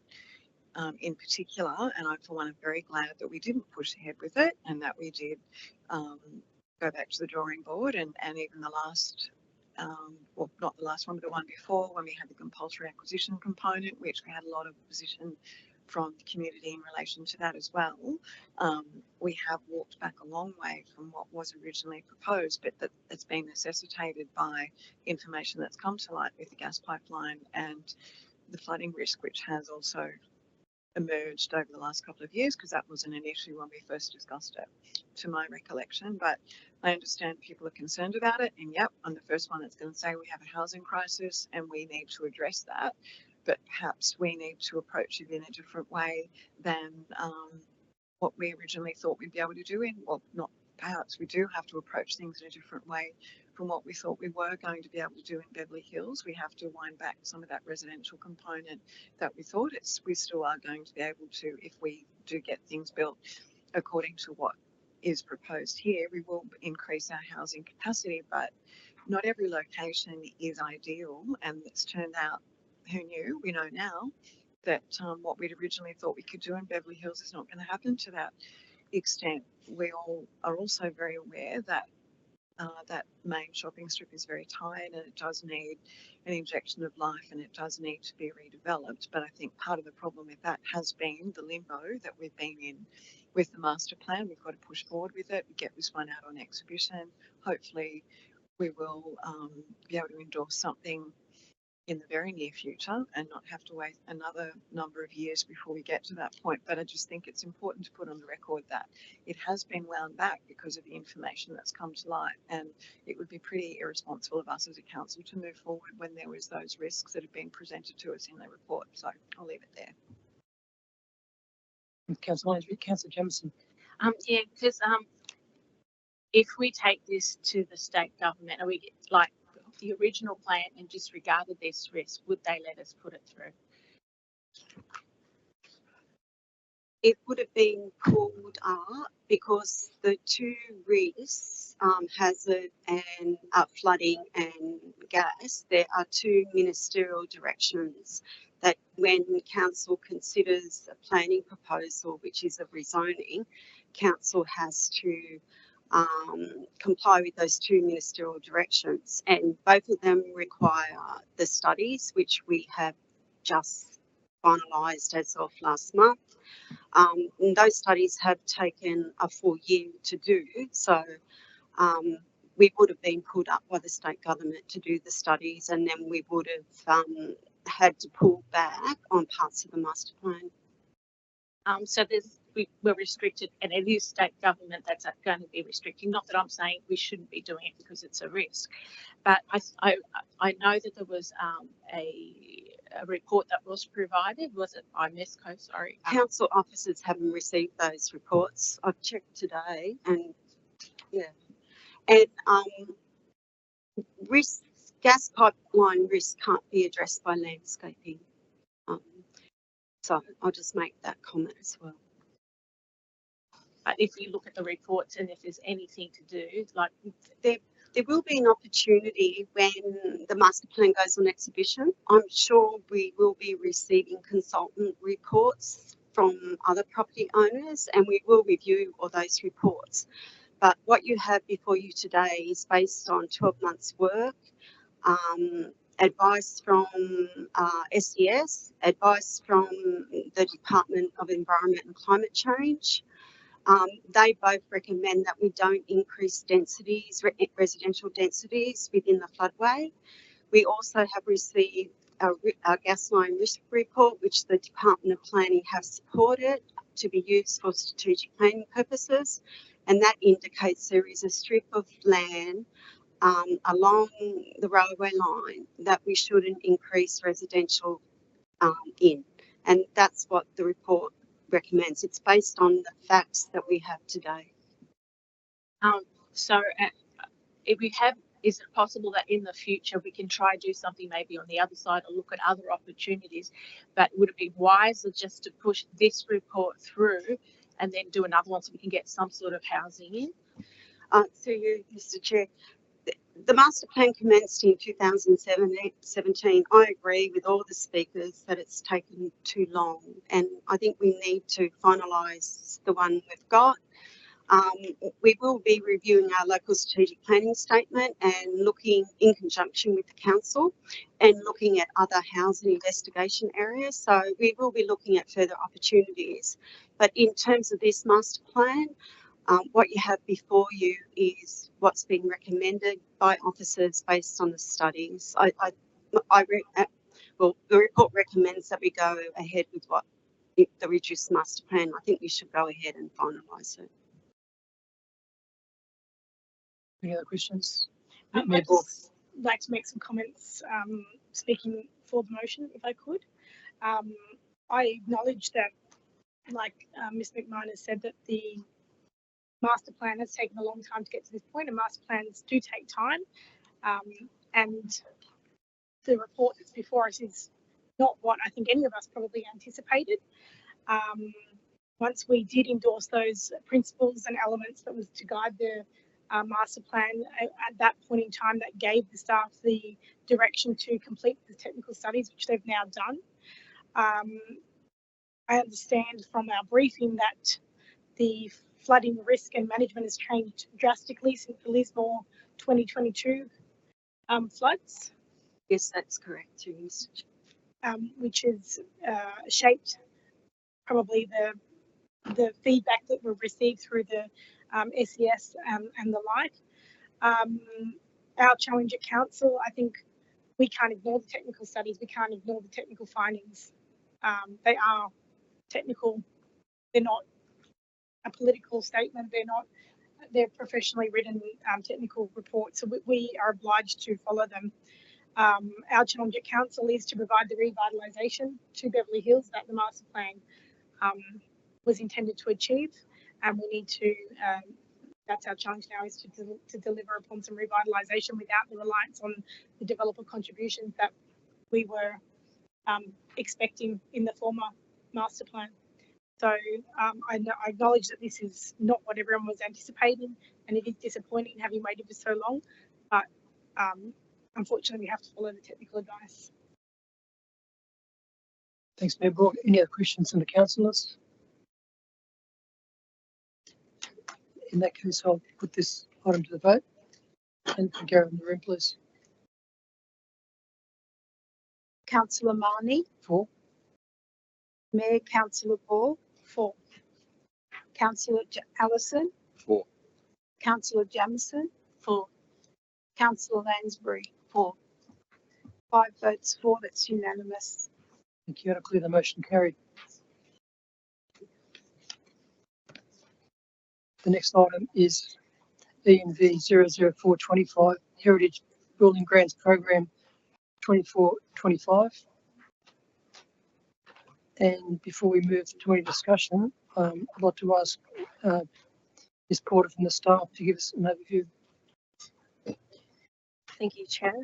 in particular. And I, for one, am very glad that we didn't push ahead with it and that we did go back to the drawing board, and even the last, well, not the last one, but the one before, when we had the compulsory acquisition component, which we had a lot of opposition from the community in relation to that as well. We have walked back a long way from what was originally proposed, but that it's been necessitated by information that's come to light with the gas pipeline and the flooding risk, which has also emerged over the last couple of years, because that wasn't an issue when we first discussed it, to my recollection. But I understand people are concerned about it, and yep, I'm the first one that's going to say we have a housing crisis and we need to address that, but perhaps we need to approach it in a different way than what we originally thought we'd be able to do. Well, not perhaps, we do have to approach things in a different way from what we thought we were going to be able to do in Beverly Hills. We have to wind back some of that residential component that we thought we still are going to be able to, if we do get things built according to what is proposed here. We will increase our housing capacity, but not every location is ideal, and it's turned out, who knew, we know now that what we'd originally thought we could do in Beverly Hills is not going to happen to that extent. We all are also very aware that that main shopping strip is very tight and it does need an injection of life and it does need to be redeveloped. But I think part of the problem with that has been the limbo that we've been in with the master plan. We've got to push forward with it, get this one out on exhibition. Hopefully we will be able to endorse something in the very near future and not have to wait another number of years before we get to that point. But I just think it's important to put on the record that it has been wound back because of the information that's come to light, and it would be pretty irresponsible of us as a council to move forward when there was those risks that have been presented to us in the report. So I'll leave it there. Councillor Lansbury, Councillor Jamieson. Yeah, because if we take this to the state government, and we get like the original plan and disregarded this risk, would they let us put it through? It would have been pulled up because the two risks, hazard and flooding and gas, there are two ministerial directions that when council considers a planning proposal, which is a rezoning, council has to comply with those two ministerial directions, and both of them require the studies, which we have just finalised as of last month. And those studies have taken a full year to do, so we would have been pulled up by the state government to do the studies, and then we would have had to pull back on parts of the master plan. So we're restricted, and it is state government that's going to be restricting. Not that I'm saying we shouldn't be doing it because it's a risk, but I know that there was a report that was provided. Was it by MESCO? Sorry. Council officers haven't received those reports. I've checked today, and yeah, and gas pipeline risk can't be addressed by landscaping. So I'll just make that comment as well. But if you look at the reports and if there's anything to do, like there will be an opportunity when the master plan goes on exhibition. I'm sure we will be receiving consultant reports from other property owners, and we will review all those reports. But what you have before you today is based on 12 months work, advice from SES, advice from the Department of Environment and Climate Change. They both recommend that we don't increase densities, residential densities within the floodway. We also have received a gas line risk report, which the Department of Planning have supported to be used for strategic planning purposes, and that indicates there is a strip of land along the railway line that we shouldn't increase residential in, and that's what the report recommends. It's based on the facts that we have today. So if we have, is it possible that in the future we can try and do something maybe on the other side or look at other opportunities? But would it be wiser just to push this report through and then do another one so we can get some sort of housing in? Through you, Mr. Chair. The master plan commenced in 2017. I agree with all the speakers that it's taken too long, and I think we need to finalise the one we've got. We will be reviewing our local strategic planning statement and looking in conjunction with the council and looking at other housing investigation areas. So we will be looking at further opportunities. But in terms of this master plan, what you have before you is what's been recommended by officers based on the studies. Well, the report recommends that we go ahead with what the reduced master plan. I think we should go ahead and finalise it. Any other questions? I'd just like to make some comments speaking for the motion, if I could. I acknowledge that, like Ms McMahon has said, that the master plan has taken a long time to get to this point, and master plans do take time. And the report that's before us is not what I think any of us probably anticipated. Once we did endorse those principles and elements that was to guide the master plan, at that point in time, that gave the staff the direction to complete the technical studies, which they've now done. I understand from our briefing that the flooding risk and management has changed drastically since the Lismore 2022 floods. Yes, that's correct, which has shaped probably the feedback that we've received through the SES and the like. Our challenge at council, I think we can't ignore the technical studies, we can't ignore the technical findings. They are technical, they're not a political statement, they're professionally written technical reports, so we are obliged to follow them. Our challenge at council is to provide the revitalisation to Beverly Hills that the master plan was intended to achieve, and we need to, that's our challenge now, is to deliver upon some revitalisation without the reliance on the developer contributions that we were expecting in the former master plan. So I acknowledge that this is not what everyone was anticipating, and it is disappointing having waited for so long, but unfortunately we have to follow the technical advice. Thanks, Mayor Brook. Any other questions from the councillors? In that case, I'll put this item to the vote. And can Gary in the room, please. Councillor Marnie, For. Mayor Councillor Ball, For. Councillor Allison, For. Councillor Jamieson, For. Councillor Lansbury. For. 5 votes for, that's unanimous. Thank you. I declare the motion carried. The next item is ENV 00425 Heritage Building Grants Program 24-25. And before we move to any discussion, I'd like to ask Ms. Porter from the staff to give us an overview. Thank you, Chair.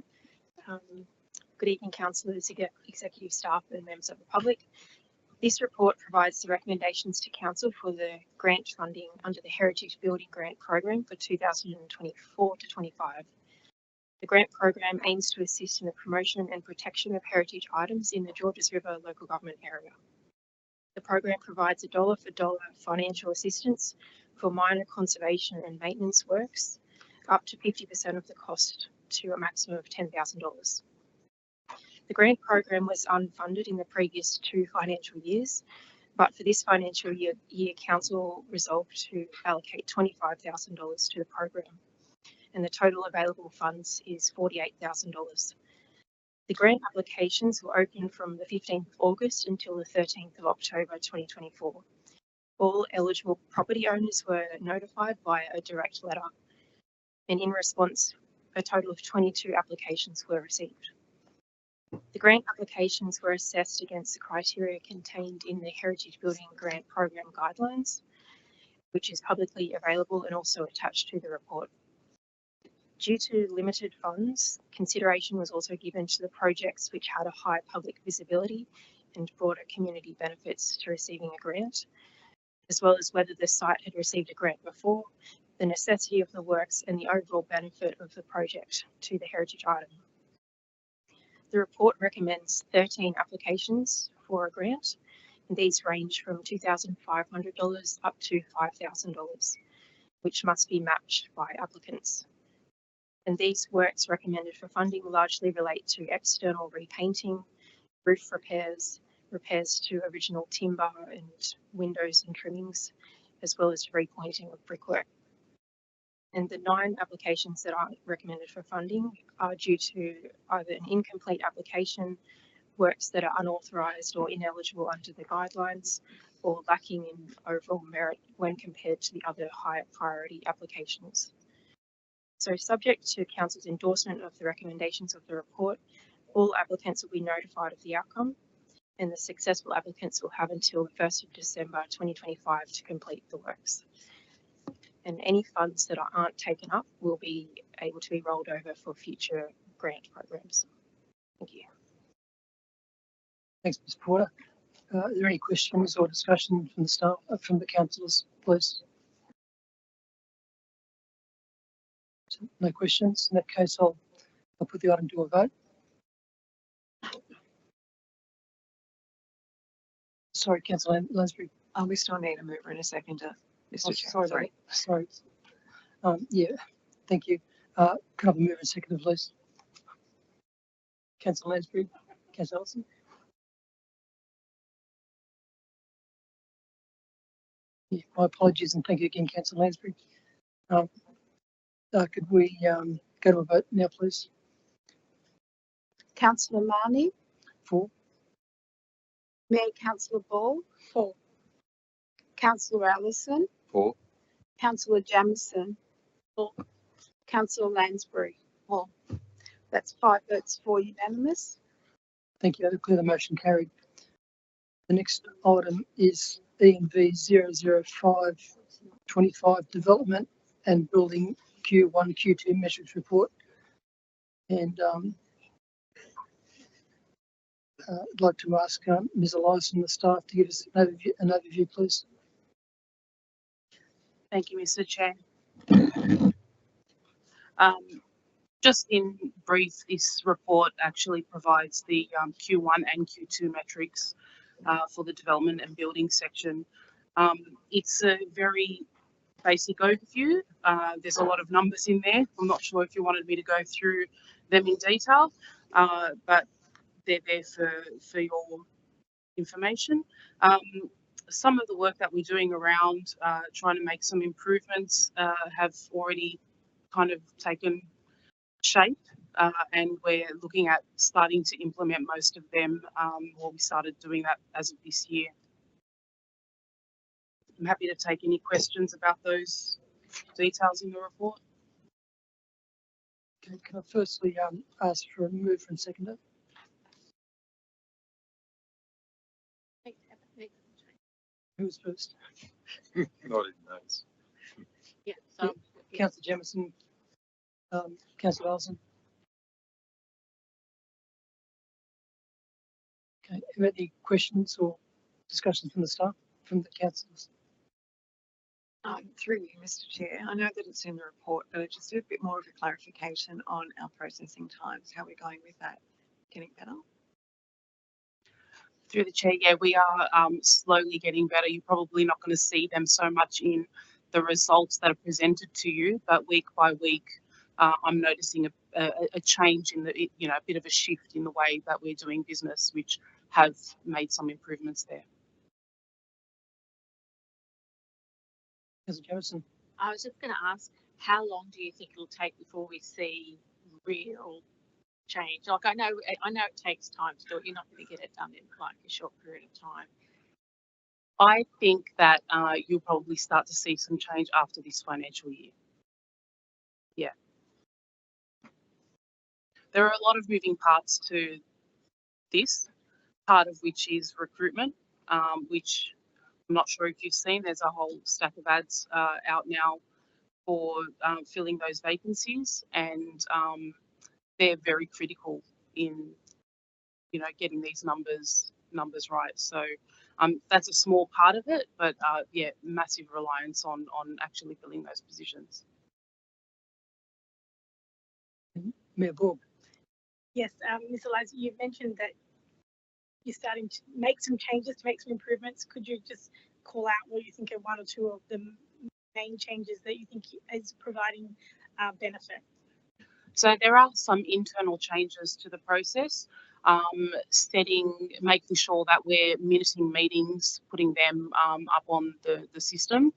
Good evening, councillors, executive staff and members of the public. This report provides the recommendations to Council for the grant funding under the Heritage Building Grant Program for 2024 to 25. The grant program aims to assist in the promotion and protection of heritage items in the Georges River local government area. The program provides a dollar for dollar financial assistance for minor conservation and maintenance works, up to 50% of the cost to a maximum of $10,000. The grant program was unfunded in the previous 2 financial years, but for this financial year, Council resolved to allocate $25,000 to the program, and the total available funds is $48,000. The grant applications were open from the 15th of August until the 13th of October 2024. All eligible property owners were notified via a direct letter, and in response, a total of 22 applications were received. The grant applications were assessed against the criteria contained in the Heritage Building Grant Program Guidelines, which is publicly available and also attached to the report. Due to limited funds, consideration was also given to the projects which had a high public visibility and broader community benefits to receiving a grant, as well as whether the site had received a grant before, the necessity of the works and the overall benefit of the project to the heritage item. The report recommends 13 applications for a grant, and these range from $2,500 up to $5,000, which must be matched by applicants. And these works recommended for funding largely relate to external repainting, roof repairs, repairs to original timber and windows and trimmings, as well as repointing of brickwork. And the 9 applications that aren't recommended for funding are due to either an incomplete application, works that are unauthorised or ineligible under the guidelines, or lacking in overall merit when compared to the other higher priority applications. So subject to Council's endorsement of the recommendations of the report, all applicants will be notified of the outcome, and the successful applicants will have until the 1st of December 2025 to complete the works. And any funds that aren't taken up will be able to be rolled over for future grant programs. Thank you. Thanks, Ms. Porter. Are there any questions or discussion from the staff, from the councillors, please? No questions. In that case, I'll put the item to a vote. Sorry, Councillor Lansbury. We still need a mover and a seconder, Mr. Chair. Sorry. Yeah, thank you. Can I have a mover and seconder, please? Councillor Lansbury, Councillor Ellison. Yeah, my apologies, and thank you again, Councillor Lansbury. Could we go to a vote now, please? Councillor Marnie. For. Mayor Councillor Ball. For. Councillor Allison. For. Councillor Jamieson. For. Councillor Lansbury. For. That's 5 votes for, unanimous. Thank you. I declare the motion carried. The next item is ENV 00525 Development and Building Q1, Q2 Metrics Report. And I'd like to ask Ms. Elias and the staff to give us an overview, please. Thank you, Mr. Chair. Just in brief, this report actually provides the Q1 and Q2 metrics for the development and building section. It's a very basic overview. There's a lot of numbers in there. I'm not sure if you wanted me to go through them in detail, but they're there for your information. Some of the work that we're doing around trying to make some improvements have already kind of taken shape, and we're looking at starting to implement most of them. We started doing that as of this year. I'm happy to take any questions about those details in the report. Okay, can I firstly ask for a mover and seconder? Who was first? Not in those. Yeah, so Councillor Jamieson, Councillor Ellison. Okay, are there any questions or discussions from the staff, from the councillors? Through you, Mr. Chair, I know that it's in the report, but I just need a bit more of a clarification on our processing times. How we're going with that? Getting better? Through the chair, yeah, we are slowly getting better. You're probably not going to see them so much in the results that are presented to you, but week by week, I'm noticing a change in the, a bit of a shift in the way that we're doing business, which have made some improvements there. Councillor Jamieson. I was just going to ask, how long do you think it'll take before we see real change? Like I know it takes time to do it. You're not going to get it done in like a short period of time. I think that you'll probably start to see some change after this financial year. Yeah. There are a lot of moving parts to this, part of which is recruitment, which I'm not sure if you've seen. There's a whole stack of ads out now for filling those vacancies, and they're very critical in, getting these numbers right. So that's a small part of it, but yeah, massive reliance on actually filling those positions. Mayor Borg. Yes, Ms. Eliza, you've mentioned that you're starting to make some changes, to make some improvements. Could you just call out what you think are one or two of the main changes that you think is providing benefit? So there are some internal changes to the process, making sure that we're minuting meetings, putting them up on the system.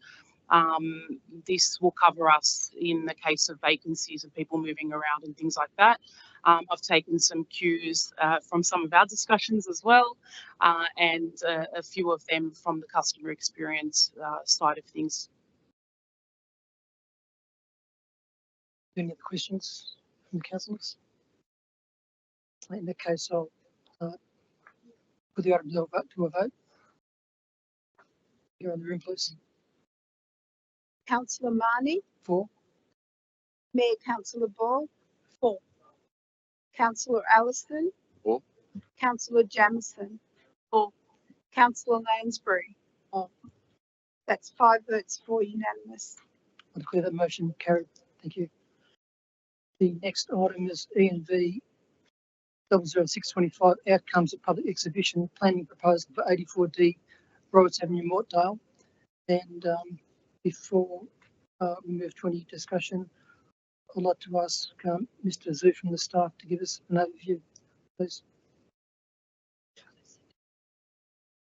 This will cover us in the case of vacancies and people moving around and things like that. I've taken some cues from some of our discussions as well, and a few of them from the customer experience side of things. Any other questions from the councillors? In that case, I'll put the item to a vote. You're in the room, please. Councillor Marnie, 4. Mayor Councillor Ball, 4. Councillor Allison, 4. Councillor Jamieson, 4. Councillor Lansbury. 4. That's 5 votes for, unanimous. I declare that motion carried. Thank you. The next item is E&V 00625, outcomes of public exhibition, planning proposal for 84D Roberts Avenue, Mortdale. And before we move to any discussion, I'd like to ask Mr. Zhu from the staff to give us an overview, please.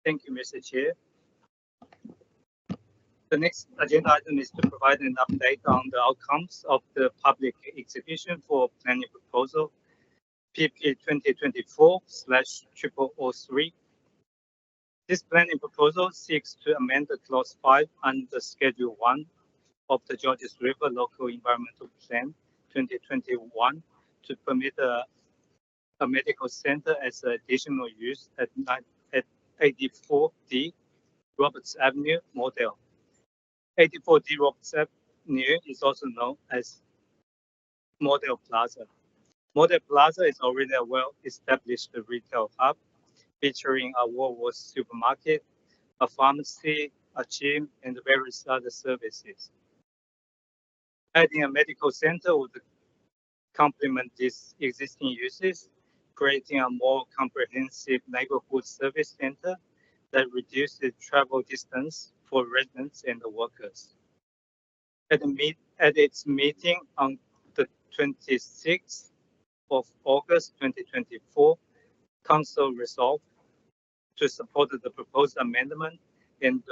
Thank you, Mr. Chair. The next agenda item is to provide an update on the outcomes of the public exhibition for planning proposal PP 2024/0003. This planning proposal seeks to amend the clause 5 under Schedule 1 of the Georges River Local Environmental Plan 2021 to permit a medical center as an additional use at 84D Roberts Avenue, Mortdale. 84D Roberts Avenue is also known as Mortdale Plaza. Mortdale Plaza is already a well-established retail hub featuring a Woolworths supermarket, a pharmacy, a gym, and various other services. Adding a medical center would complement these existing uses, creating a more comprehensive neighborhood service center that reduces travel distance for residents and the workers. At its meeting on the 26th of August 2024, Council resolved to support the proposed amendment and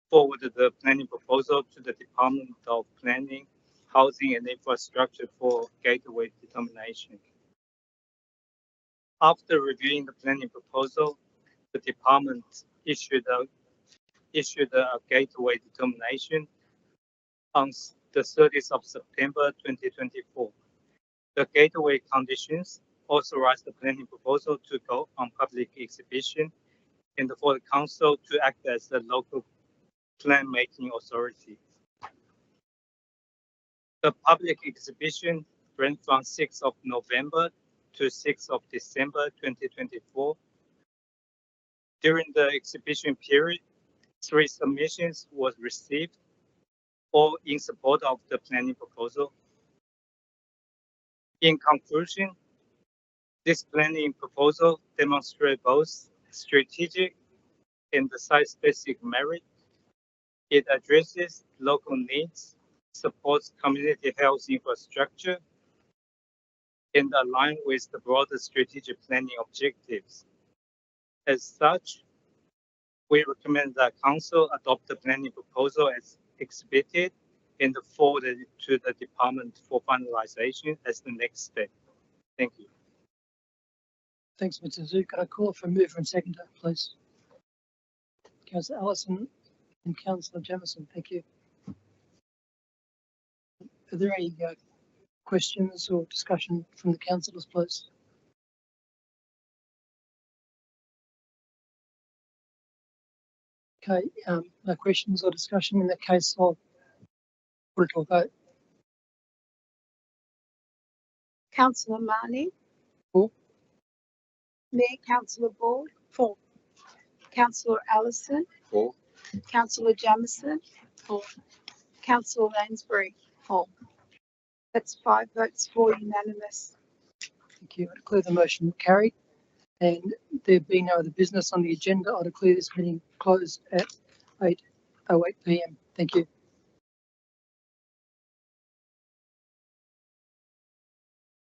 forward the planning proposal to the Department of Planning, Housing and Infrastructure for gateway determination. After reviewing the planning proposal, the department issued a gateway determination on the 30th of September 2024. The gateway conditions authorized the planning proposal to go on public exhibition and for the council to act as the local plan-making authority. The public exhibition ran from 6th of November to 6th of December 2024. During the exhibition period, 3 submissions were received, all in support of the planning proposal. In conclusion, this planning proposal demonstrates both strategic and site-specific merit. It addresses local needs, supports community health infrastructure, and aligns with the broader strategic planning objectives. As such, we recommend that Council adopt the planning proposal as exhibited and forward it to the department for finalization as the next step. Thank you. Thanks, Mr. Zhu. Can I call for a mover and seconder, please? Councillor Allison and Councillor Jamieson, thank you. Are there any questions or discussion from the councillors, please? Okay, no questions or discussion. In that case, I'll put it to a vote. Councillor Marnie. For. Mayor Councillor Ball. For. Councillor Allison. For. Councillor Jamieson. For. Councillor Lansbury. For. That's 5 votes for, unanimous. Thank you. I declare the motion carried. And there being no other business on the agenda, I declare this meeting closed at 8:08 p.m. Thank you.